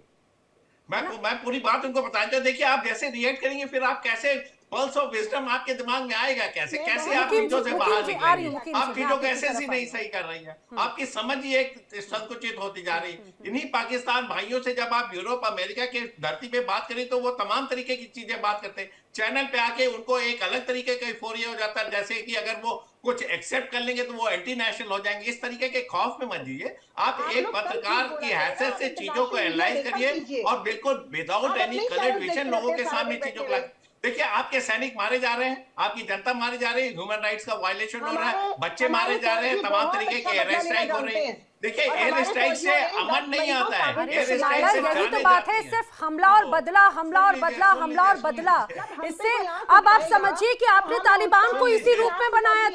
मैं पूरी बात उनको बताया। देखिए आप जैसे रिएक्ट करेंगे, फिर आप कैसे पल्स ऑफ विजडम आपके दिमाग में आएगा, कैसे आप चीजों से बाहर निकलेंगे? आप चीजों को ऐसे नहीं सही कर रही है, आपकी समझ ही एक संकुचित होती जा रही। इन्हीं पाकिस्तान भाइयों से जब आप यूरोप अमेरिका के धरती पे बात करें तो वो तमाम तरीके की चीजें बात करते हैं, चैनल पे आके उनको एक अलग तरीके का फोरिया हो जाता है, जैसे कि अगर वो कुछ एक्सेप्ट कर लेंगे तो वो एंटी नेशनल हो जाएंगे। इस तरीके के खौफ में मत जिए, आप एक पत्रकार की हैसियत से चीजों को एनालाइज करिए और बिल्कुल विदाउट एनी कलर्ड विजन लोगों के सामने चीजों को। देखिए आपके सैनिक मारे जा रहे हैं, आपकी जनता मारी जा रही है, ह्यूमन राइट्स का वायलेशन हो रहा है, बच्चे मारे जा रहे हैं, तमाम तरीके के एयर स्ट्राइक हो रही है। देखिए एयर स्ट्राइक से अमन नहीं आता है, एयर स्ट्राइक से यही तो बात है, सिर्फ हमला और बदला, इससे अब आप समझिए कि आपने तालिबान को इसी रूप में बनाया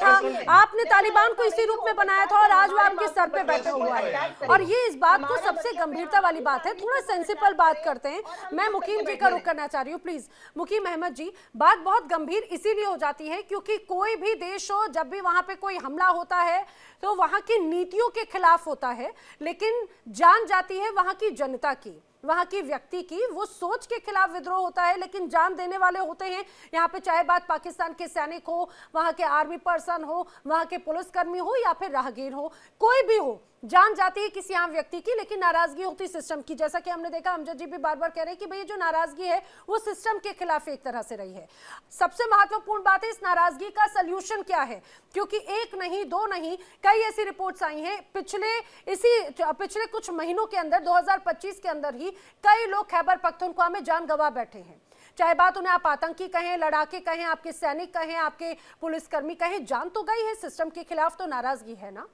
था, और आज वो आपके सर पे बैठा हुआ है। और ये इस बात को सबसे गंभीरता वाली बात है, थोड़ा सेंसिबल बात करते हैं। मैं मुकीम जी का रुख करना चाह रही हूँ, प्लीज मुकीम अहमद जी। बात बहुत गंभीर इसीलिए हो जाती है क्योंकि कोई भी देश हो, जब भी वहां पे कोई हमला होता है तो वहां की नीतियों के खिलाफ होता है, लेकिन जान जाती है वहां की जनता की, वहां की व्यक्ति की, वो सोच के खिलाफ विद्रोह होता है, लेकिन जान देने वाले होते हैं। यहाँ पे चाहे बात पाकिस्तान के सैनिक हो, वहां के आर्मी पर्सन हो, वहां के पुलिसकर्मी हो या फिर राहगीर हो, कोई भी हो, जान जाती है किसी आम व्यक्ति की, लेकिन नाराजगी होती सिस्टम की। जैसा कि हमने देखा, अमजद जी भी बार बार कह रहे हैं कि भाई जो नाराजगी है वो सिस्टम के खिलाफ एक तरह से रही है। सबसे महत्वपूर्ण बात है इस नाराजगी का सल्यूशन क्या है, क्योंकि एक नहीं दो नहीं कई ऐसी रिपोर्ट्स आई हैं पिछले कुछ महीनों के अंदर, 2025 के अंदर ही कई लोग खैबर पख्तूनख्वा में जान गंवा बैठे हैं। चाहे बात उन्हें आप आतंकी कहें, लड़ाके कहें, आपके सैनिक कहें, आपके पुलिसकर्मी कहें, जान तो गई है, सिस्टम के खिलाफ तो नाराजगी है ना।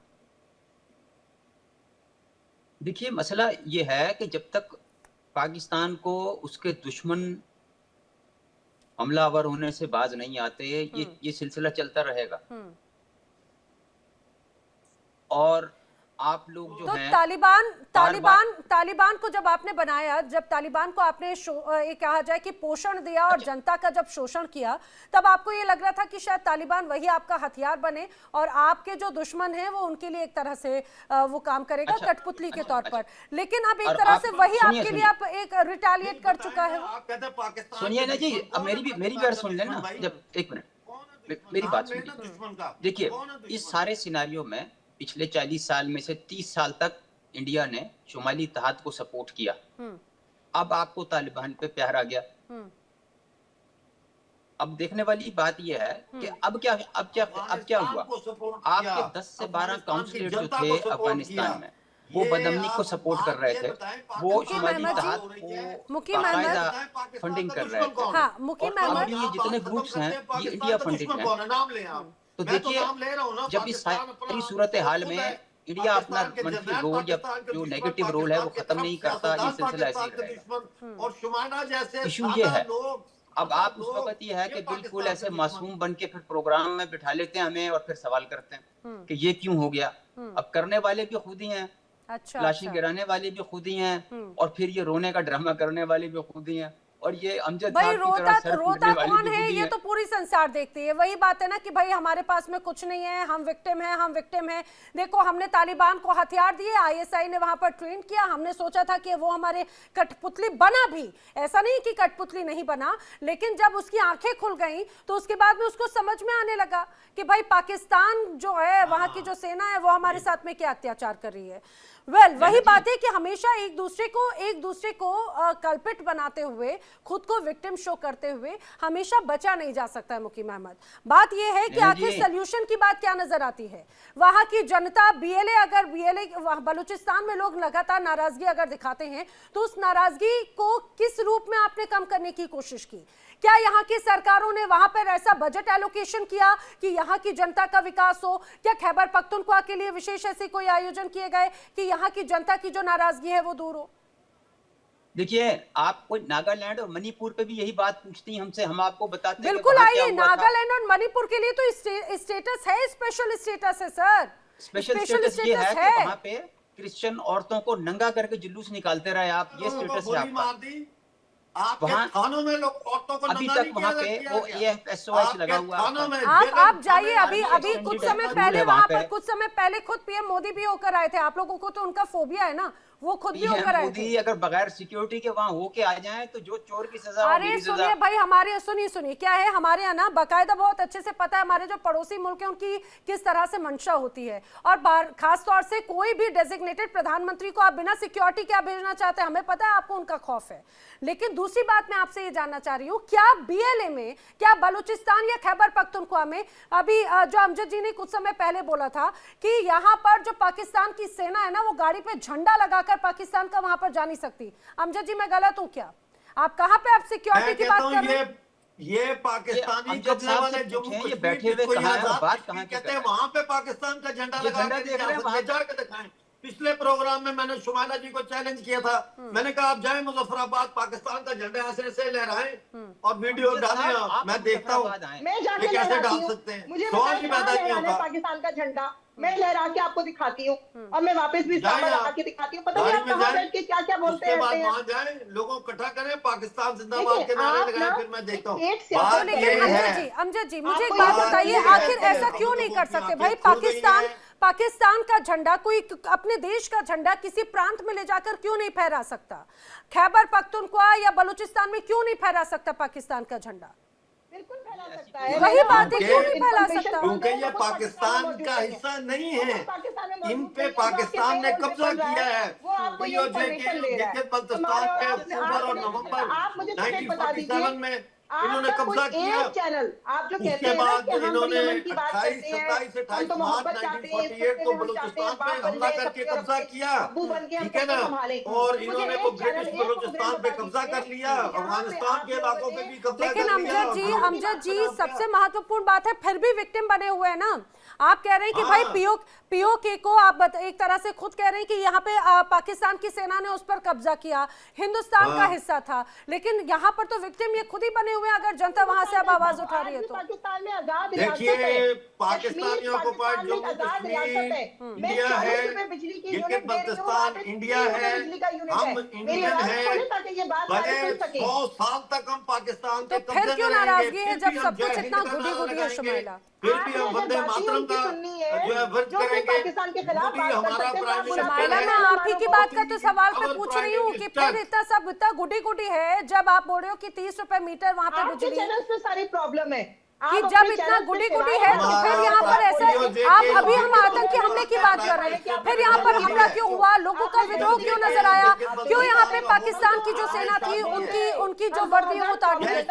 देखिए मसला ये है कि जब तक पाकिस्तान को उसके दुश्मन हमलावर होने से बाज नहीं आते, ये सिलसिला चलता रहेगा। और आप लोग जो तो हैं तालिबान को जब आपने बनाया, जब तालिबान को आपने ये कहा जाए कि पोषण दिया और जनता का जब शोषण किया, तब आपको ये लग रहा था कि शायद तालिबान वही आपका हथियार बने और आपके जो दुश्मन हैं वो उनके लिए एक तरह से वो काम करेगा, कठपुतली के तौर पर। लेकिन अब एक तरह से वही आपके लिए आप एक रिटेलिएट कर चुका है। सुनिए ना जी, अब मेरी बात सुन लेना, जब एक मिनट मेरी बात सुनिए। देखिए इस सारे सिनेरियो में पिछले 40 साल में से 30 साल तक इंडिया ने शुमाली इत्तेहाद को सपोर्ट किया। अब आपको तालिबान पे प्यार आ गया, अब देखने वाली बात यह है कि अब क्या हुआ। आपके 10 से 12 काउंसिलर जो थे अफगानिस्तान में, वो बदअमनी को सपोर्ट कर रहे थे, वो शुमाली तहात को बाकायदा फंडिंग कर रहे थे। हाँ, मुकीम और अहमद, ये जितने ग्रुप्स हैं ये इंडिया फंडिंग हैं। तो देखिए, जब इस सारी सूरत हाल में इंडिया अपना मंफी रोल या जो नेगेटिव रोल है वो खत्म नहीं करता, ये सिलसिला ऐसे ही रहेगा। और शुमाना जैसे इशू ये है, अब आप उस वक्त ये है कि बिल्कुल ऐसे मासूम बन के फिर प्रोग्राम में बिठा लेते हैं हमें और फिर सवाल करते हैं कि ये क्यों हो गया। अब करने वाले भी खुद ही हैं, अच्छा, लाशी अच्छा। गिराने वाले भी खुद ही हैं, और फिर ये रोने का ड्रामा करने वाले भी खुद ही हैं, और ये अमजद भाई साहब की तरह सर रोता पीटने वाले कौन भी है, खुद ही ये हैं। तो पूरी संसार देखती है। वही बात है ना कि भाई हमारे पास में कुछ नहीं है, हम विक्टिम हैं। देखो, हमने तालिबान को हथियार दिए, आईएसआई ने वहां पर ट्रेन किया, हमने सोचा था कि वो हमारे कठपुतली बना भी, ऐसा नहीं कि कठपुतली नहीं बना, लेकिन जब उसकी आंखें खुल गई तो उसके बाद में उसको समझ में आने लगा कि भाई पाकिस्तान जो है, वहां की जो सेना है, वो हमारे साथ में क्या अत्याचार कर रही है। वही बात है कि हमेशा एक दूसरे को कल्पिट बनाते हुए, खुद को विक्टिम शो करते हुए हमेशा बचा नहीं जा सकता है। मुकीम अहमद, बात यह है कि आखिर सॉल्यूशन की बात क्या नजर आती है। वहां की जनता बीएलए बलूचिस्तान में लोग लगातार नाराजगी अगर दिखाते हैं तो उस नाराजगी को किस रूप में आपने कम करने की कोशिश की? क्या यहाँ की सरकारों ने वहां पर ऐसा बजट एलोकेशन किया कि यहाँ की जनता का विकास हो? क्या खैबर पख्तूनख्वा के लिए विशेष ऐसे कोई आयोजन किए गए कि यहाँ की जनता की जो नाराजगी है वो दूर हो? देखिए, आप कोई नागालैंड और मणिपुर पे भी यही बात पूछती हैं हमसे, हम आपको बताते हैं बिल्कुल, आइए। नागालैंड और मणिपुर के लिए तो स्टेटस है, स्पेशल स्टेटस है सर। स्पेशल स्टेटस ये है कि वहाँ पे क्रिश्चियन औरतों को नंगा करके जुलूस निकालते रहे आप, ये स्टेटस है आपका। वहाँ थानों में लोग औरतों को अभी तक वहाँ पे वो AFSOS लगा हुआ है। आप जाइए, अभी कुछ समय पहले वहाँ पर खुद पीएम मोदी भी होकर आए थे। आप लोगों को तो उनका फोबिया है ना, वो खुद भी होकर आए थे। मोदी अगर बगैर सिक्योरिटी के वहाँ होके आ जाए तो जो चोर की सजा, अरे सुनिए भाई, हमारे सुनिए क्या है, हमारे यहाँ ना बाकायदा बहुत अच्छे से पता है हमारे जो पड़ोसी मुल्क है उनकी किस तरह से मंशा होती है, और खास तौर से कोई भी डेजिग्नेटेड प्रधानमंत्री को आप बिना सिक्योरिटी क्या भेजना चाहते हैं, हमें पता है आपको उनका खौफ है। लेकिन दूसरी बात मैं आपसे ये जानना चाह रही हूँ, क्या बीएलए में, क्या बलूचिस्तान या खैबर पख्तूनख्वा में, अभी जो अमजद जी ने कुछ समय पहले बोला था कि यहाँ पर जो पाकिस्तान की सेना है ना, वो गाड़ी पे झंडा लगाकर पाकिस्तान का वहां पर जा नहीं सकती। अमजद जी, मैं गलत हूं क्या? आप कहां पे आप सिक्योरिटी की बात कर रहे हैं? ये पाकिस्तानी कब्जे वाले जम्मू कश्मीर बैठे हुए कहाँ है, बात कहाँ की कहते हैं, वहां पे पाकिस्तान का झंडा लगा के दिखाएं। पिछले प्रोग्राम में मैंने शुमाना जी को चैलेंज किया था, मैंने कहा आप जाए मुजफ्फराबाद, पाकिस्तान का झंडा ऐसे ऐसे लहराएं और वीडियो डालें, मैं देखता हूँ मैं जाके कैसे डाल सकते हैं। मुझे सवाल ही पैदा नहीं होता। पाकिस्तान का झंडा मैं लहरा के आपको दिखाती हूँ और मैं वापस भी लगा के दिखाती हूँ। पता नहीं आप कहाँ बैठ के क्या क्या बोलते हैं। वहाँ जाए, लोगों को इकट्ठा करें, पाकिस्तान जिंदाबाद के नारे लगाएं, फिर मैं देखता हूँ। लेकिन अमजद जी मुझे एक बात बताइए, आखिर ऐसा क्यों नहीं कर सकते भाई? पाकिस्तान का झंडा, कोई अपने देश का झंडा किसी प्रांत में ले जाकर क्यों नहीं फहरा सकता? खैबर पख्तूनख्वा या बलूचिस्तान में क्यों नहीं फहरा सकता पाकिस्तान का झंडा? बिल्कुल फैला सकता है। वही बात है, क्यों नहीं फैला सकता? क्योंकि ये पाकिस्तान का हिस्सा नहीं है, इन पे पाकिस्तान ने कब्जा किया है। पाकिस्तान में अक्टूबर और नवंबर 1947 में इन्होंने कब्जा किया। चैनल आप जो कहते हैं बाद कि हम इन्होंने यमन की बात करते हैं, 27 मार्च 1948 को बलूचिस्तान पे हमला करके कब्जा किया, ठीक है ना, और इन्होंने वो ब्रिटिश बलूचिस्तान पे कब्जा कर लिया, अफगानिस्तान के इलाकों पे भी कब्जा कर लिया। लेकिन अमजद जी सबसे महत्वपूर्ण बात है, फिर भी विक्टिम बने हुए हैं ना। आप कह रहे हैं कि भाई पीओके को आप एक तरह से खुद कह रहे हैं कि यहाँ पे पाकिस्तान की सेना ने उस पर कब्जा किया, हिंदुस्तान का हिस्सा था, लेकिन यहाँ पर तो विक्टिम ये खुद ही बने हुए हैं। अगर जनता वहां से अब आवाज उठा रही है तो पाकिस्तान में आजाद देखिए, पाकिस्तानियों को पार्ट जम्मू कश्मीर इंडिया है, गिलगित बल्तिस्तान इंडिया है, हम इंडियन है, भले 100 साल तक हम पाकिस्तान के कब्जे में रहेंगे, फिर क्यों नाराजगी है जब सब कुछ इतना गुडी है शुमाइला? फिर भी हम वंदे मातरम का जो है व्रत करेंगे, पाकिस्तान के खिलाफ हमारा प्राइम शुमाइला, मैं आप ही की बात का तो सवाल पे पूछ रही हूँ कि फिर इतना गुडी है जब आप बोल रहे हो कि 30 रुपए मीटर वहाँ पे बिजली। चैनल पे सारी प्रॉब्लम है, कि जब इतना गुडी गुडी है तो फिर यहाँ पर ऐसे आप अभी हम आतंकी हमले की बात कर रहे हैं, फिर यहाँ पर हमला क्यों हुआ, लोगों का विद्रोह क्यों नजर आया, क्यों यहाँ पे पाकिस्तान की जो सेना थी उनकी जो वर्दी है वो उतार दी गई?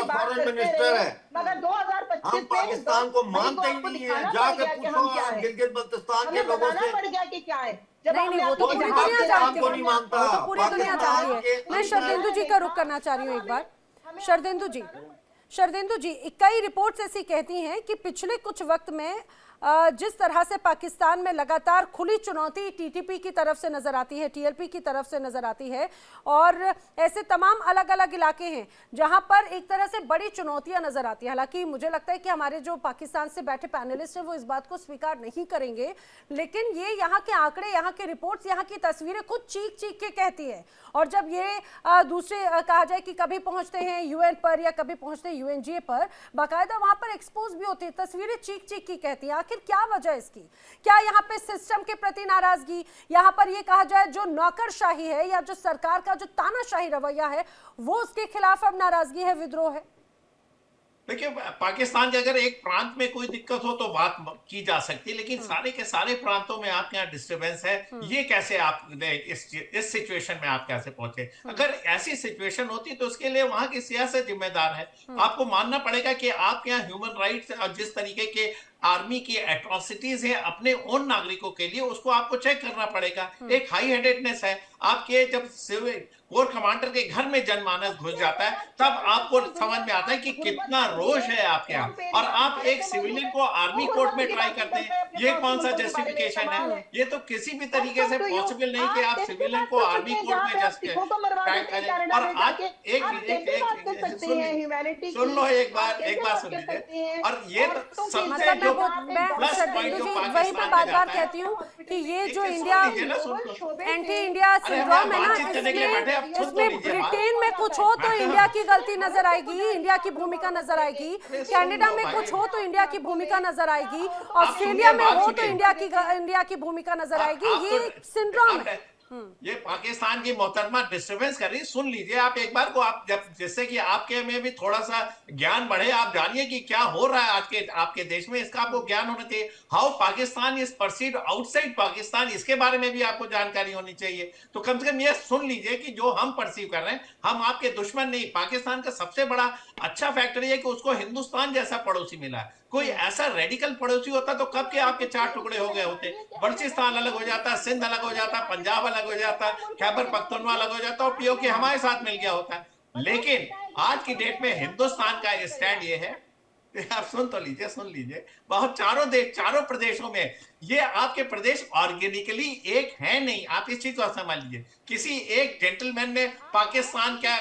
फॉरेन मिनिस्टर है, मगर 2025 हम पाकिस्तान को मानते ही नहीं है। जाके पूछो गिलगित बल्तिस्तान के लोगों से। पड़ गया कि क्या है? नहीं, वो तो पूरी दुनिया जानती है, वो तो पूरी दुनिया जानती है। मैं शरदेंदु जी का रुख करना चाह रही हूँ एक बार। शरदेंदु जी, कई रिपोर्ट्स ऐसी कहती हैं कि पिछले कुछ वक्त में जिस तरह से पाकिस्तान में लगातार खुली चुनौती टीटीपी की तरफ से नजर आती है, टीएलपी की तरफ से नजर आती है, और ऐसे तमाम अलग अलग इलाके हैं जहां पर एक तरह से बड़ी चुनौतियां नजर आती है। हालांकि मुझे लगता है कि हमारे जो पाकिस्तान से बैठे पैनलिस्ट हैं वो इस बात को स्वीकार नहीं करेंगे, लेकिन ये यहाँ के आंकड़े, यहाँ के रिपोर्ट्स, यहाँ की तस्वीरें खुद चीख चीख के कहती है। और जब ये दूसरे कहा जाए कि कभी पहुंचते हैं यूएन पर या कभी पहुंचते हैं यूएनजीए पर, बाकायदा वहां पर एक्सपोज भी होती है, तस्वीरें चीख चीख की कहती है। आखिर क्या वजह इसकी? क्या यहाँ पे सिस्टम के प्रति नाराजगी, यहाँ पर ये कहा जाए जो नौकरशाही है या जो सरकार का जो तानाशाही रवैया है वो उसके खिलाफ अब नाराजगी है, विद्रोह है? देखिए, पाकिस्तान के अगर एक प्रांत में कोई दिक्कत हो तो बात की जा सकती है, लेकिन सारे के सारे प्रांतों में आपके यहाँ डिस्टर्बेंस है, ये कैसे आप इस सिचुएशन में आप कैसे पहुंचे? अगर ऐसी सिचुएशन होती तो उसके लिए वहां की सियासत जिम्मेदार है। आपको मानना पड़ेगा कि आपके यहाँ ह्यूमन राइट्स और जिस तरीके के आर्मी की एट्रोसिटीज है अपने उन नागरिकों के लिए, उसको आपको चेक करना पड़ेगा। एक हाई हेडेडनेस है आपके, जब सिविल कोर कमांडर के घर में जनमानस घुस जाता है तब आपको समझ में आता है कि कितना रोष है आपके यहाँ, और आप एक सिविलियन को आर्मी कोर्ट में ट्राई करते हैं। ये कौन सा जस्टिफिकेशन है? ये तो किसी भी तरीके से पॉसिबल नहीं कि आप सिविलियन को आर्मी कोर्ट में ट्राई करें। और आज सुन लो, एक बार सुन लीजिए। और ये तो सबसे जो प्लस पॉइंट जो वही मैं बार बार कहती हूँ कि ये जो इंडिया एंटी इंडिया सिंड्रोम है ना, इसमें ब्रिटेन में कुछ हो तो इंडिया की गलती नजर आएगी, इंडिया की भूमिका नजर आएगी, कनाडा में कुछ हो तो इंडिया की भूमिका नजर आएगी, ऑस्ट्रेलिया में हो तो इंडिया की भूमिका नजर आएगी। ये सिंड्रोम है। ये पाकिस्तान की मोहतरमा डिस्टर्बेंस कर रही। सुन लीजिए आप एक बार को, आप जब जिससे कि आपके में भी थोड़ा सा ज्ञान बढ़े, आप जानिए कि क्या हो रहा है आज के आपके देश में, इसका आपको ज्ञान होना चाहिए। How Pakistan is perceived outside Pakistan, इसके बारे में भी आपको जानकारी होनी चाहिए। तो कम से कम ये सुन लीजिए कि जो हम परसीव कर रहे हैं, हम आपके दुश्मन नहीं। पाकिस्तान का सबसे बड़ा अच्छा फैक्टर ये कि उसको हिंदुस्तान जैसा पड़ोसी मिला है। कोई ऐसा रेडिकल पड़ोसी होता तो कब के आपके 4 टुकड़े हो गए होते। बलूचिस्तान अलग हो जाता, सिंध अलग हो जाता, पंजाब अलग हो जाता, खैबर पख्तूनख्वा अलग हो जाता और पीओके हमारे साथ मिल गया होता। लेकिन आज की डेट में हिंदुस्तान का स्टैंड ये है, आप सुन लीजिए, बहुत चारों प्रदेशों में ये आपके प्रदेश ऑर्गेनिकली एक है नहीं। आप इस चीज को समझ लीजिए। किसी एक जेंटलमैन ने पाकिस्तान का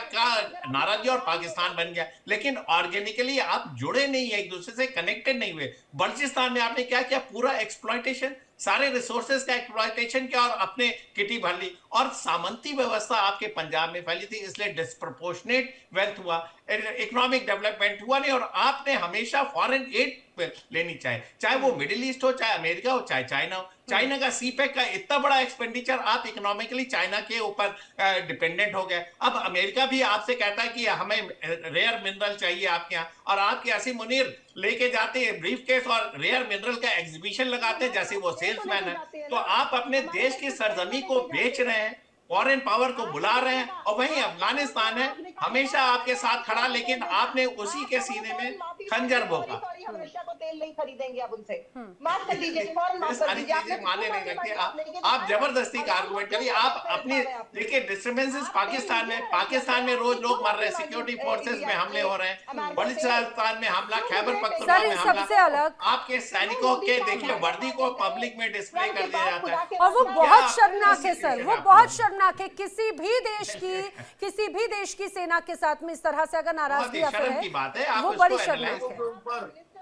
नारा दिया और पाकिस्तान बन गया, लेकिन ऑर्गेनिकली आप जुड़े नहीं है, एक दूसरे से कनेक्टेड नहीं हुए। बलूचिस्तान में आपने क्या किया? पूरा एक्सप्लॉयटेशन, सारे रिसोर्सेज का एक्सप्लॉयटेशन किया और अपने किटी भर ली। और सामंती व्यवस्था आपके पंजाब में फैली थी, इसलिए डिस्प्रपोर्शनेट वेल्थ हुआ, इकोनॉमिक डेवलपमेंट हुआ नहीं। और आपने हमेशा फॉरेन एड लेनी चाहिए, चाहे वो मिडिल ईस्ट हो, चाहे अमेरिका हो, चाहे चाइना हो। चाइना का सीपेक का इतना बड़ा एक्सपेंडिचर, आप इकोनॉमिकली चाइना के ऊपर डिपेंडेंट हो गए। अब अमेरिका भी आपसे कहता है कि हमें रेयर मिनरल चाहिए आपके यहाँ, और आपके असीम मुनीर लेके जाते हैं ब्रीफ केस और रेयर मिनरल का एग्जीबिशन लगाते हैं जैसे वो सेल्समैन है। तो आप अपने देश की सरजमी को बेच रहे हैं, फॉरेन पावर को बुला रहे हैं। और वहीं अफगानिस्तान है हमेशा आपके साथ खड़ा, लेकिन आपने उसी के सीने में खंजर भोंका। रशिया को तेल नहीं खरीदेंगे अब उनसे, माफ कर दीजिए, फौरन माफ कर दीजिए। सारी चीजें माने नहीं लगती। आप जबरदस्ती का आर्गुमेंट करिए। आप अपनी देखिए डिस्टर्बेंसेस पाकिस्तान में रोज लोग मर रहे हैं, सिक्योरिटी फोर्सेस में हमले हो रहे हैं, बलूचिस्तान में हमला, खैबर पख्तूनख्वा में हमला। आपके सैनिकों के देखिए वर्दी को पब्लिक में डिस्प्ले कर दिया जाता है, और वो बहुत शर्मनाक है सर, वो बहुत शर्मनाक है। किसी भी देश की सेना के साथ में इस तरह से अगर नाराजगी शर्म की बात है। वो बड़ी शर्मनाक है।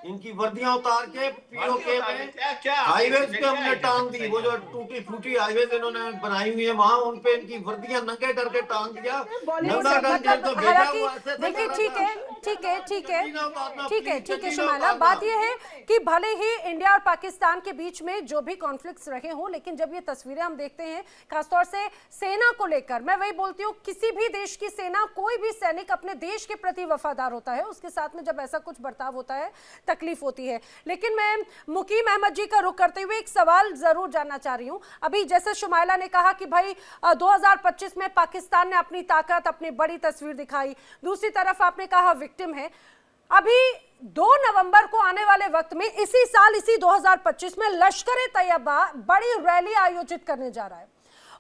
इनकी वर्दियां उतार के पीओके में क्या हाईवेज पे हमने टांग दी। वो जो टूटी फूटी हाईवेज इन्होंने बनाई हुई है वहां उन पे इनकी वर्दियां नंगे करके टांग दिया। नहीं नंगा सर, करके मतलब तो भेजा हालांकि हुआ ऐसे देखिए था। ठीक है ठीक है ठीक है चड्डी ना उतारना, ठीक है प्लीज ठीक है चड्डी ना शुमाइला, उतारना। बात यह है कि भले ही इंडिया और पाकिस्तान के बीच में जो भी कॉन्फ्लिक्ट्स रहे हों, लेकिन जब ये तस्वीरें हम देखते हैं खासतौर से सेना को लेकर, मैं वही बोलती हूँ किसी भी देश की सेना, कोई भी सैनिक अपने देश के प्रति वफादार होता है, उसके साथ में जब ऐसा कुछ बर्ताव होता है तकलीफ होती है। लेकिन मैं मुकीम अहमद जी का रुख करते हुए एक सवाल जरूर जानना चाह रही हूँ। अभी जैसे शुमाइला ने कहा कि भाई 2025 में पाकिस्तान ने अपनी ताकत, अपनी बड़ी तस्वीर दिखाई, दूसरी तरफ आपने कहा विक्टिम है। अभी 2 नवंबर को आने वाले वक्त में इसी साल, इसी 2025 में लश्कर-ए-तैयबा बड़ी रैली आयोजित करने जा रहा है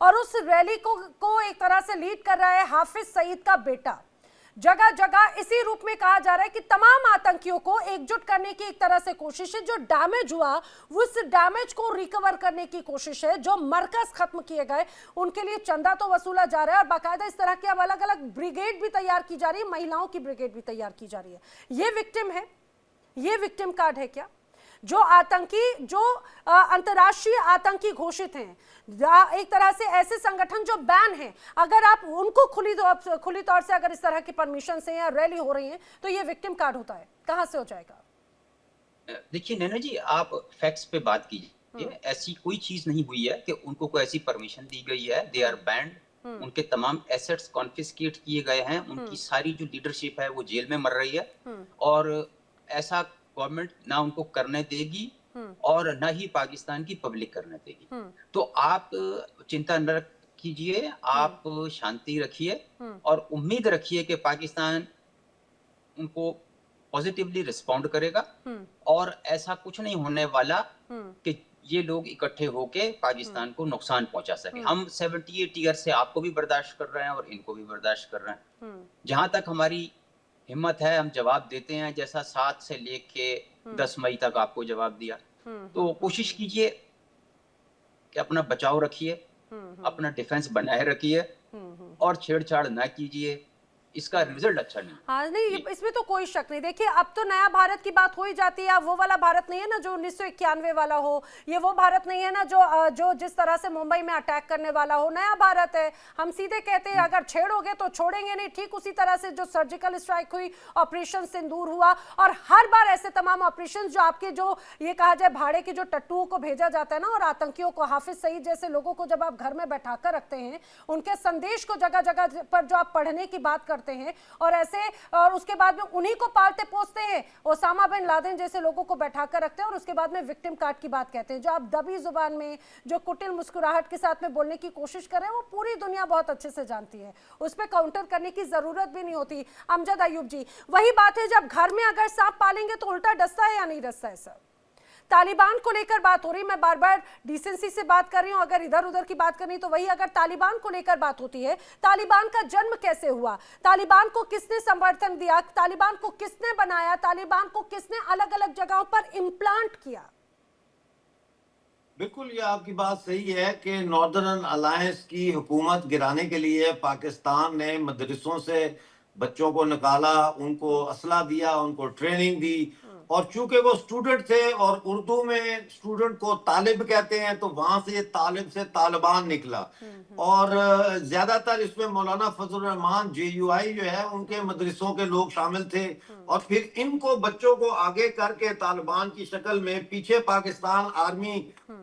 और उस रैली को एक तरह से लीड कर रहा है हाफिज सईद का बेटा। जगह जगह इसी रूप में कहा जा रहा है कि तमाम आतंकियों को एकजुट करने की एक तरह से कोशिश है, जो डैमेज हुआ उस डैमेज को रिकवर करने की कोशिश है, जो मरकज खत्म किए गए उनके लिए चंदा तो वसूला जा रहा है और बाकायदा इस तरह की अब अलग अलग ब्रिगेड भी तैयार की जा रही है, महिलाओं की ब्रिगेड भी तैयार की जा रही है। ये विक्टिम है, ये विक्टिम कार्ड है क्या? जो आतंकी, जो अंतर्राष्ट्रीय आतंकी घोषित हैं, एक तरह से ऐसे संगठन जो बैन हैं, अगर आप उनको खुली तौर से अगर इस तरह की परमिशन से या रैली हो रही है तो ये विक्टिम कार्ड होता है, कहां से हो जाएगा? देखिए नैना जी, आप फैक्ट्स पे बात कीजिए। ऐसी कोई चीज नहीं हुई है कि उनको कोई ऐसी परमिशन दी गई है। दे आर बैंड, उनके तमाम एसेट्स कॉन्फिस्केट किए गए हैं, उनकी सारी जो लीडरशिप है वो जेल में मर रही है और ऐसा गवर्नमेंट ना उनको करने देगी और ना ही पाकिस्तान की पब्लिक करने देगी। तो आप चिंता न कीजिए, आप शांति रखिए और उम्मीद रखिए कि पाकिस्तान उनको पॉजिटिवली रिस्पॉन्ड करेगा और ऐसा कुछ नहीं होने वाला कि ये लोग इकट्ठे होके पाकिस्तान को नुकसान पहुंचा सके। हम 78 ईयर से आपको भी बर्दाश्त कर रहे हैं और इनको भी बर्दाश्त कर रहे हैं। जहां तक हमारी हिम्मत है हम जवाब देते हैं, जैसा 7 से लेके 10 मई तक आपको जवाब दिया। तो कोशिश कीजिए कि अपना बचाव रखिए, अपना डिफेंस बनाए रखिए और छेड़छाड़ ना कीजिए, इसका रिजल्ट अच्छा नहीं। हाँ नहीं, इसमें तो कोई शक नहीं। देखिए अब तो नया भारत की बात हो ही जाती है। अब वो वाला भारत नहीं है ना जो 1991 वाला हो, ये वो भारत नहीं है ना जो जिस तरह से मुंबई में अटैक करने वाला हो। नया भारत है, हम सीधे कहते हैं अगर छेड़ोगे तो छोड़ेंगे नहीं। ठीक उसी तरह से जो सर्जिकल स्ट्राइक हुई, ऑपरेशन सिंदूर हुआ और हर बार ऐसे तमाम ऑपरेशन जो आपके, जो ये कहा जाए भाड़े के जो टट्टुओं को भेजा जाता है ना और आतंकियों को, हाफिज सईद जैसे लोगों को जब आप घर में बैठा कर रखते हैं, उनके संदेश को जगह जगह पर जो आप पढ़ने की बात करते हैं और ऐसे, और उसके बाद में उन्हीं को पालते पोसते हैं, ओसामा बिन लादेन जैसे लोगों को बैठा कर रखते हैं और उसके बाद में विक्टिम कार्ड की बात कहते हैं, जो आप दबी जुबान में, जो कुटिल मुस्कुराहट के साथ में बोलने की कोशिश कर रहे हैं, वो पूरी दुनिया बहुत अच्छे से जानती है। उस पर काउंटर करने की जरूरत भी नहीं होती। अमजद अयूब जी, वही बात है, जब घर में अगर सांप पालेंगे तो उल्टा डसता है या नहीं डसता है? सर तालिबान को लेकर बात हो रही, मैं बार बार डिसेंसी से बात कर रही हूं, अगर इधर उधर की बात करनी तो वही, अगर तालिबान को लेकर बात होती है, तालिबान का जन्म कैसे हुआ, तालिबान को किसने समर्थन दिया, तालिबान को किसने बनाया, तालिबान को किसने अलग अलग जगहों पर इम्प्लांट किया? बिल्कुल, ये आपकी बात सही है कि नॉर्दर्न अलायंस की हुकूमत गिराने के लिए पाकिस्तान ने मदरसों से बच्चों को निकाला, उनको असला दिया, उनको ट्रेनिंग दी और चूंकि वो स्टूडेंट थे और उर्दू में स्टूडेंट को तालिब कहते हैं तो वहां से तालिब से तालिबान निकला और ज्यादातर इसमें मौलाना फजल रहमान JUI जो है उनके मदरसों के लोग शामिल थे और फिर इनको बच्चों को आगे करके तालिबान की शक्ल में पीछे पाकिस्तान आर्मी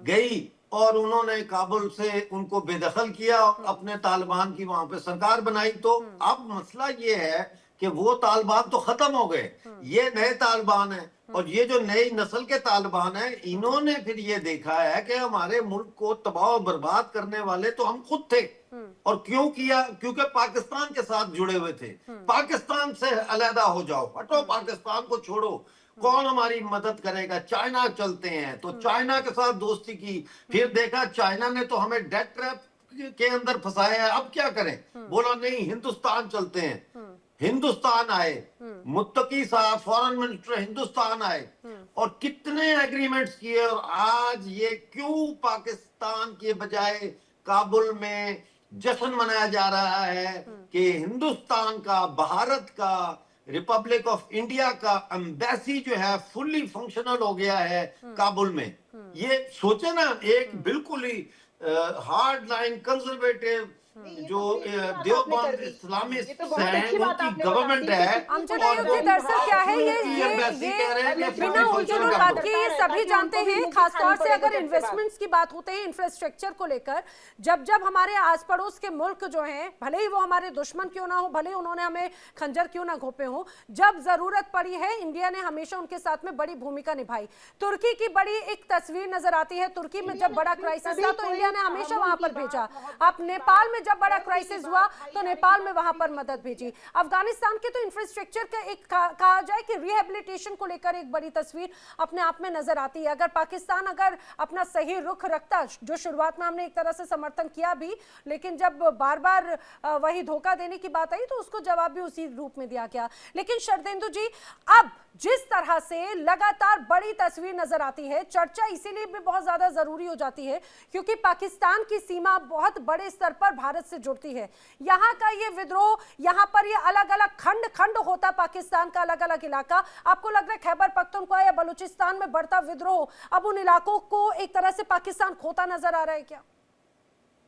गई और उन्होंने काबुल से उनको बेदखल किया और अपने तालिबान की वहां पे सरकार बनाई। तो अब मसला ये है कि वो तालिबान तो खत्म हो गए, ये नए तालिबान है और ये जो नई नस्ल के तालिबान है, इन्होंने फिर ये देखा है कि हमारे मुल्क को तबाह और बर्बाद करने वाले तो हम खुद थे। और क्यों किया? क्योंकि पाकिस्तान के साथ जुड़े हुए थे। पाकिस्तान से अलहदा हो जाओ, हटो, पाकिस्तान को छोड़ो, कौन हमारी मदद करेगा? चाइना चलते हैं, तो चाइना के साथ दोस्ती की, फिर देखा चाइना ने तो हमें डेथ ट्रैप के अंदर फंसाया है, अब क्या करें? बोला नहीं, हिंदुस्तान चलते हैं। हिंदुस्तान आए, मुत्तकी साहब फॉरेन मिनिस्टर हिंदुस्तान आए और कितने एग्रीमेंट्स किए और आज ये क्यों पाकिस्तान के बजाय काबुल में जश्न मनाया जा रहा है कि हिंदुस्तान का, भारत का रिपब्लिक ऑफ इंडिया का एम्बेसी जो है फुल्ली फंक्शनल हो गया है काबुल में। ये सोचे ना, एक बिल्कुल ही हार्ड लाइन कंजर्वेटिव जो देवबंद इस्लामिस्ट हैं उनकी गवर्नमेंट है। अमजद अयूब जी, दरअसल क्या है ये बिना उलझन बात की ये सभी जानते हैं, खासतौर से अगर इन्वेस्टमेंट्स की बात होते हैं, इंफ्रास्ट्रक्चर को लेकर, जब जब हमारे आस पड़ोस के मुल्क जो हैं, भले ही वो हमारे दुश्मन क्यों ना हो, भले ही उन्होंने हमें खंजर क्यों ना घोंपे हो, जब जरूरत पड़ी है इंडिया ने हमेशा उनके साथ में बड़ी भूमिका निभाई। तुर्की की बड़ी एक तस्वीर नजर आती है, तुर्की में जब बड़ा क्राइसिस था तो इंडिया ने हमेशा वहां पर भेजा। आप नेपाल में जब बड़ा क्राइसिस हुआ तो नेपाल में वहां पर मदद भेजी। अफगानिस्तान के तो इंफ्रास्ट्रक्चर का एक कहा जाए कि रिहेबिलिटेशन को लेकर एक बड़ी तस्वीर अपने आप में नजर आती है। अगर पाकिस्तान अगर अपना सही रुख रखता, जो शुरुआत में हमने एक तरह से समर्थन किया भी, लेकिन जब बार बार वही धोखा देने की बात आई तो उसको जवाब भी उसी रूप में दिया गया। लेकिन शरदेंदु जी, अब जिस तरह से लगातार बड़ी तस्वीर नजर आती है, चर्चा इसीलिए भी बहुत ज्यादा जरूरी हो जाती है क्योंकि पाकिस्तान की सीमा बहुत बड़े स्तर पर भारत से जुड़ती है। यहाँ का ये विद्रोह, यहाँ पर ये अलग अलग खंड खंड होता पाकिस्तान का, अलग अलग इलाका, आपको लग रहा है खैबर पख्तूनख्वा या बलूचिस्तान में बढ़ता विद्रोह अब उन इलाकों को एक तरह से पाकिस्तान खोता नजर आ रहा है क्या?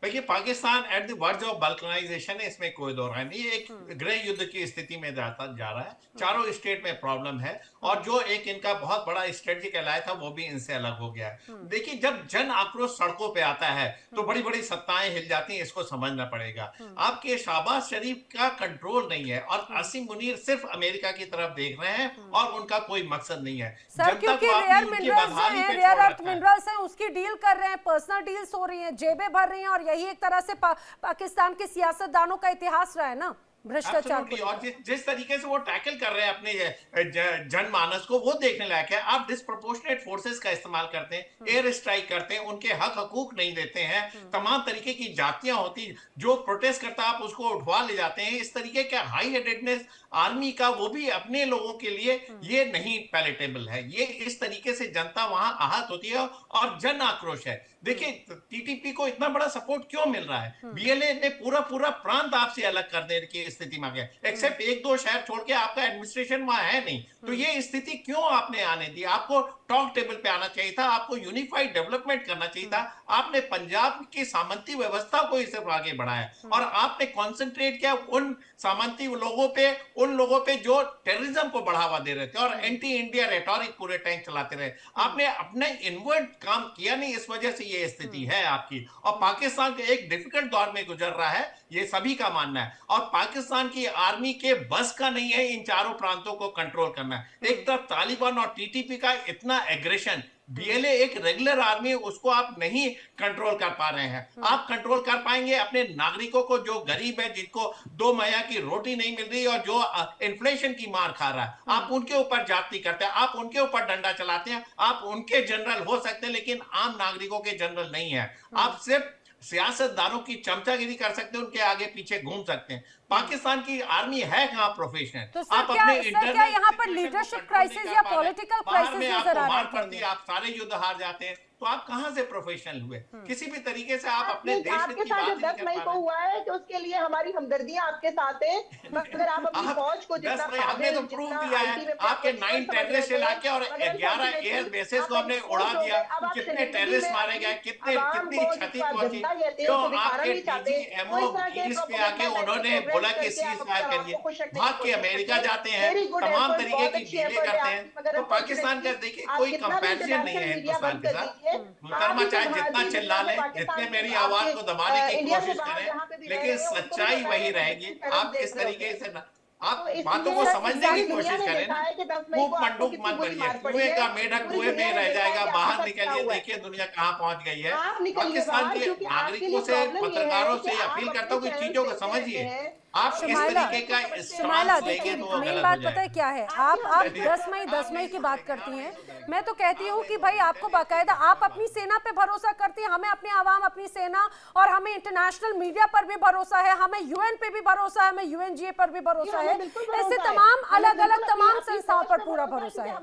देखिए, Pakistan at the verge of vulcanisation है, इसमें कोई दो राय नहीं। एक गृह युद्ध की स्थिति में जाता जा रहा है, चारों स्टेट में प्रॉब्लम है और जो एक इनका बहुत बड़ा स्ट्रेटजी कहलाया था वो भी इनसे अलग हो गया है। देखिए, जब जन आक्रोश सड़कों पे आता है तो बड़ी बड़ी सत्ताएं हिल जाती हैं, इसको समझना पड़ेगा। आपके शहबाज शरीफ का कंट्रोल नहीं है और आसिम मुनीर सिर्फ अमेरिका की तरफ देख रहे हैं और उनका कोई मकसद नहीं है। सर, क्योंकि रेयर मिनरल्स हैं, रेयर अर्थ मिनरल्स हैं, उसकी डील कर रहे हैं, पर्सनल डील्स हो रही हैं, जेबें भर रही हैं और यही एक तरह से पाकिस्तान के सियासतदानों का इतिहास रहा है ना, भ्रष्टाचार को। और जिस तरीके से वो टैकल कर रहे हैं अपने जनमानस को, वो देखने लायक है। आप डिस्प्रोपोर्शनेट फोर्सेस का इस्तेमाल करते हैं, एयर स्ट्राइक करते हैं, उनके हक हकूक नहीं देते हैं, तमाम तरीके की जातियां होती जो प्रोटेस्ट करता है आप उसको उठवा ले जाते हैं। इस तरीके का हाई हेडेडनेस आर्मी का, वो भी अपने लोगों के लिए ये नहीं पैलेटेबल है। ये इस तरीके से जनता वहां आहत होती है और जन आक्रोश है। देखिए, टीटीपी को इतना बड़ा सपोर्ट क्यों मिल रहा है? बीएलए ने पूरा प्रांत आपसे अलग कर देने की स्थिति में गया, एक्सेप्ट एक दो शहर छोड़ के आपका एडमिनिस्ट्रेशन वहां है नहीं। तो ये स्थिति क्यों आपने आने दी? आपको टॉक टेबल पे आना चाहिए था, आपको यूनिफाइड डेवलपमेंट करना चाहिए था। आपने पंजाब की सामंती व्यवस्था को इसे आगे बढ़ाया और आपने कॉन्सेंट्रेट किया उन सामंती लोगों पे जो टेररिज्म को बढ़ावा दे रहे थे और एंटी इंडिया रेटोरिक पूरे टाइम चलाते रहे। आपने अपने इनवर्ट काम किया नहीं, इस वजह से ये स्थिति है आपकी। और पाकिस्तान के एक डिफिकल्ट दौर में गुजर रहा है, ये सभी का मानना है। और पाकिस्तान की आर्मी के बस का नहीं है इन चारों प्रांतों को कंट्रोल करना। एक तरफ तालिबान और टीटीपी का इतना एग्रेशन, बीएलए एक रेगुलर आर्मी, उसको आप नहीं कंट्रोल कर पा रहे हैं। आप कंट्रोल कर पाएंगे अपने नागरिकों को जो गरीब है, जिनको 2 महीने की रोटी नहीं मिल रही और जो इन्फ्लेशन की मार खा रहा है, आप उनके ऊपर जाति करते हैं, आप उनके ऊपर डंडा चलाते हैं। आप उनके जनरल हो सकते हैं लेकिन आम नागरिकों के जनरल नहीं है। आप सिर्फ सियासतदानों की चमचागिरी कर सकते हैं, उनके आगे पीछे घूम सकते हैं। पाकिस्तान की आर्मी है कहां प्रोफेशनल? तो आप अपने इंटरनल यहाँ पर लीडरशिप क्राइसिस या पॉलिटिकल क्राइसिस नजर आ रहा है? आप सारे युद्ध हार जाते हैं तो आप कहां से प्रोफेशनल हुए? किसी भी तरीके से आप अपने देश आपके साथ जो 10 मई को हुआ है कि उसके लिए हमारी हमदर्दियां आपके साथ है, मगर आप अपनी फौज को जितना हमने तो प्रूव दिया है। आपके 9 टेररिस्ट इलाके और 11 एयर बेसेस को हमने उड़ा दिया। कितने टेररिस्ट मारे गए, कितनी क्षति पहुंची। क्यों आपके डीजीएमओ गिल्स पे आके उन्होंने बोला कि सीज फायर करिए, भाग के अमेरिका जाते हैं, तमाम तरीके की डीलें करते हैं। तो पाकिस्तान का देखिए कोई कंपैरिजन नहीं है हिंदुस्तान के साथ। मुकरमा चाहे जितना चिल्ला ले, जितने मेरी आवाज को दबाने की कोशिश करें, लेकिन सच्चाई वही रहेगी। आप इस तरीके से आप बातों को समझने की कोशिश करें ना, खूब मंडूक मत करिए। कुएं का मेढक कुएं में रह जाएगा, बाहर निकलिए, देखिए दुनिया कहाँ पहुंच गई है। पाकिस्तान के नागरिकों से, पत्रकारों से अपील करता हूँ कि चीजों को समझिए। आप इस तरीके का शमाइला, देखिए मेन बात पता है क्या है, आप 10 मई की बात करती हैं। मैं तो कहती हूँ कि भाई आपको बाकायदा आप अपनी सेना पे भरोसा करती हैं, हमें अपनी आवाम, अपनी सेना और हमें इंटरनेशनल मीडिया पर भी भरोसा है, हमें यूएन पे भी भरोसा है, हमें यूएनजीए पर भी भरोसा है, ऐसे तमाम अलग अलग तमाम संस्थाओं पर पूरा भरोसा है।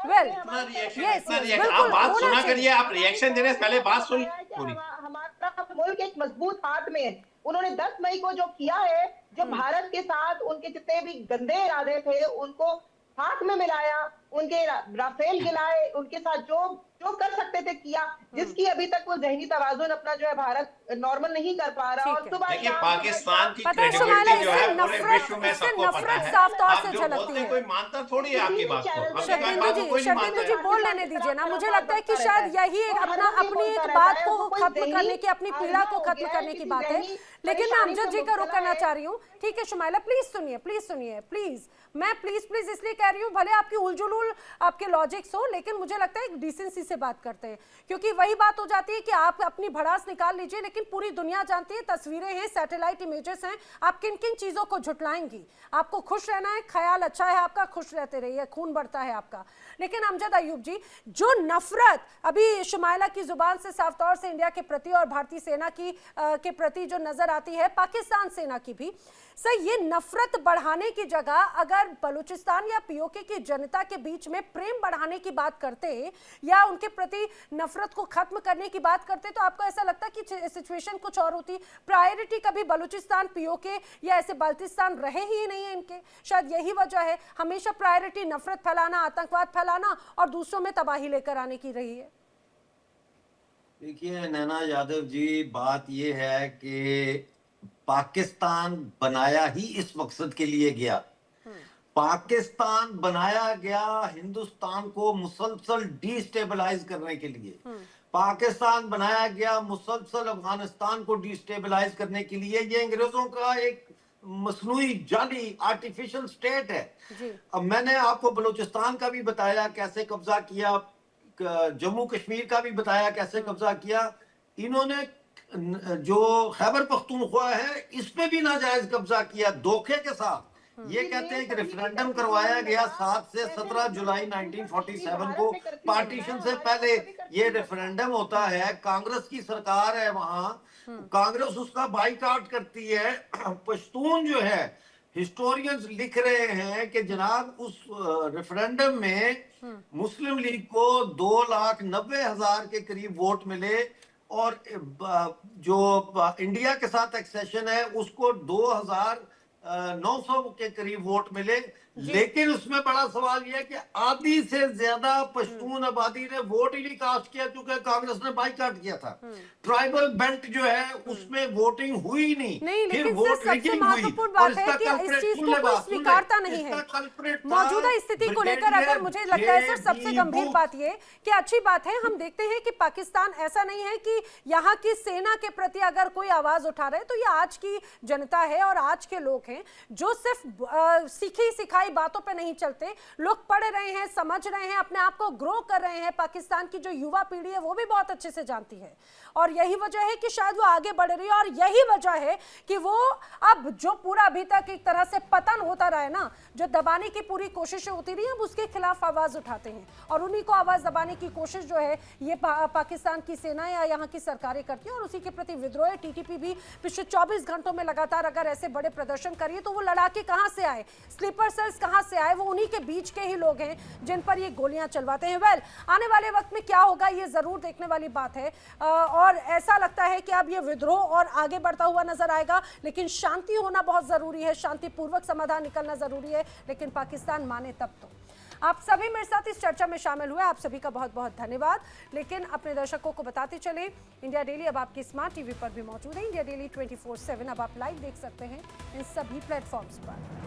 वेल, आप बात सुना करिए, आप रिएक्शन देने से पहले बात सुन पूरी। हमारा मुल्क एक मजबूत हाथ में है। उन्होंने 10 मई को जो किया है, जो भारत के साथ उनके जितने भी गंदे इरादे थे उनको हाथ में मिलाया, उनके राफेल गिलाए, उनके साथ जो जो कर सकते थे किया, जिसकी अभी तक वो जहनी तवाज़ुन अपना जो है भारत नॉर्मल नहीं कर पा रहा। और सुबह देखिए शाम पाकिस्तान की पता है शुमाइला, क्रेडिबिलिटी जो इससे है पूरे नफरत- विश्व में इससे सबको पता नफरत है। साफ तौर आप से जो झलकती बोलते है। हैं कोई मानता थोड़ी है आपकी बात को। आपकी शर्तेंदु बात को जी, कोई नहीं शर्तेंदु मानता जी है। बोल लेने दीजिए ना। मुझे लगता है कि शायद यही एक अपना अपनी एक बात को खत्म करने की, अपनी पीड़ा को खत्म करने की बात है। लेकिन मैं अमजद जी का रुख करना चाह रही हूँ। ठीक है शुमाइला, प्लीज सुनिए, प्लीज सुनिए, प्लीज। मैं प्लीज इसलिए कह रही हूँ, भले आपकी उलझुल आपके लॉजिक्स हो, लेकिन मुझे लगता है एक डिसेंसी से बात करते हैं, क्योंकि वही बात हो जाती है कि आप अपनी भड़ास निकाल लीजिए, लेकिन पूरी दुनिया जानती है, तस्वीरें हैं, सैटेलाइट इमेजेस हैं, आप किन किन चीजों को झुटलाएंगी। आपको खुश रहना है, ख्याल अच्छा है आपका, खुश रहते रहिए, खून बढ़ता है आपका। लेकिन अमजद अयूब जी, जो नफरत अभी शुमाइला की जुबान से साफ तौर से इंडिया के प्रति और भारतीय सेना की के प्रति जो नजर आती है, पाकिस्तान सेना की भी, सर ये नफरत बढ़ाने की जगह अगर बलूचिस्तान या पीओके की जनता के बीच में प्रेम बढ़ाने की बात करते या उनके प्रति नफरत को खत्म करने की बात करते, तो आपको ऐसा लगता कि सिचुएशन कुछ और होती। प्रायोरिटी कभी बलूचिस्तान, पीओके या ऐसे बाल्टिस्तान रहे ही नहीं है इनके। शायद यही वजह है, हमेशा प्रायोरिटी नफरत फैलाना, आतंकवाद फैलाना और दूसरों में तबाही लेकर आने की रही है। देखिए नैना यादव जी, बात ये है कि पाकिस्तान बनाया ही इस मकसद के लिए गया। पाकिस्तान बनाया गया हिंदुस्तान को मुसलसल डिस्टेबलाइज करने के लिए। पाकिस्तान बनाया गया मुसलसल अफगानिस्तान को डिस्टेबलाइज करने के लिए। ये अंग्रेजों का एक मसनूई जाली आर्टिफिशियल स्टेट है। अब मैंने आपको बलूचिस्तान का भी बताया कैसे कब्जा किया, जम्मू कश्मीर का भी बताया कैसे कब्जा किया। इन्होंने जो खैबर पख्तूनख्वा है इस पे भी नाजायज कब्जा किया धोखे के साथ। ये कहते हैं कि रेफरेंडम करवाया गया 7 से 17 जुलाई 1947 को, पार्टीशन से पहले ये रेफरेंडम होता है। कांग्रेस की सरकार है वहां, कांग्रेस उसका बाइकआउट करती है। पश्तून जो है, हिस्टोरियंस लिख रहे हैं कि जनाब उस रेफरेंडम में मुस्लिम लीग को 2,90,000 के करीब वोट मिले और जो इंडिया के साथ एक्सेशन है उसको 2,900 के करीब वोट मिले। लेकिन उसमें बड़ा सवाल यह है कि आधी से ज्यादा पश्तून आबादी ने वोट ही नहीं कास्ट किया, क्योंकि कांग्रेस ने बाइकआउट किया था। ट्राइबल बेल्ट जो है उसमें वोटिंग हुई नहीं, फिर लेकिन वोट सबसे रिगिंग हुई। महत्वपूर्ण बात है कि इस चीज को कोई स्वीकारता नहीं है। मौजूदा स्थिति को लेकर अगर मुझे लगता है सर सबसे गंभीर बात ये कि अच्छी बात है, हम देखते हैं कि पाकिस्तान ऐसा नहीं है कि यहाँ की सेना के प्रति अगर कोई आवाज उठा रहे, तो ये आज की जनता है और आज के लोग हैं जो सिर्फ सीखी सिखाई बातों पे नहीं चलते। लोग पढ़ रहे हैं, समझ रहे हैं, अपने आप को ग्रो कर रहे हैं। पाकिस्तान की जो युवा पीढ़ी है वो भी बहुत अच्छे से जानती है और यही वजह है कि शायद वो आगे बढ़ रही है। और यही वजह है कि वो अब जो पूरा अभी तक एक तरह से पतन होता रहा है ना, जो दबाने की पूरी कोशिशें होती रही, अब उसके खिलाफ आवाज उठाते हैं और उन्हीं को आवाज दबाने की कोशिश जो है ये पाकिस्तान की सेना या यहाँ की सरकारें करती है। और उसी के प्रति विद्रोह टीटीपी भी पिछले 24 घंटों में लगातार अगर ऐसे बड़े प्रदर्शन करिए तो वो लड़ाके कहां से आए, स्लीपर सेल्स कहां से आए, वो उन्हीं के बीच के ही लोग हैं जिन पर ये गोलियां चलवाते हैं। वेल, आने वाले वक्त में क्या होगा ये जरूर देखने वाली बात है और ऐसा लगता है कि अब ये विद्रोह और आगे बढ़ता हुआ नजर आएगा। लेकिन शांति होना बहुत जरूरी है, शांतिपूर्वक समाधान निकलना जरूरी है, लेकिन पाकिस्तान माने तब तो। आप सभी मेरे साथ इस चर्चा में शामिल हुए, आप सभी का बहुत बहुत धन्यवाद। लेकिन अपने दर्शकों को बताते चले, इंडिया डेली अब आपकी स्मार्ट टीवी पर भी मौजूद है। इंडिया डेली 24/7 अब आप लाइव देख सकते हैं इन सभी प्लेटफॉर्म्स पर।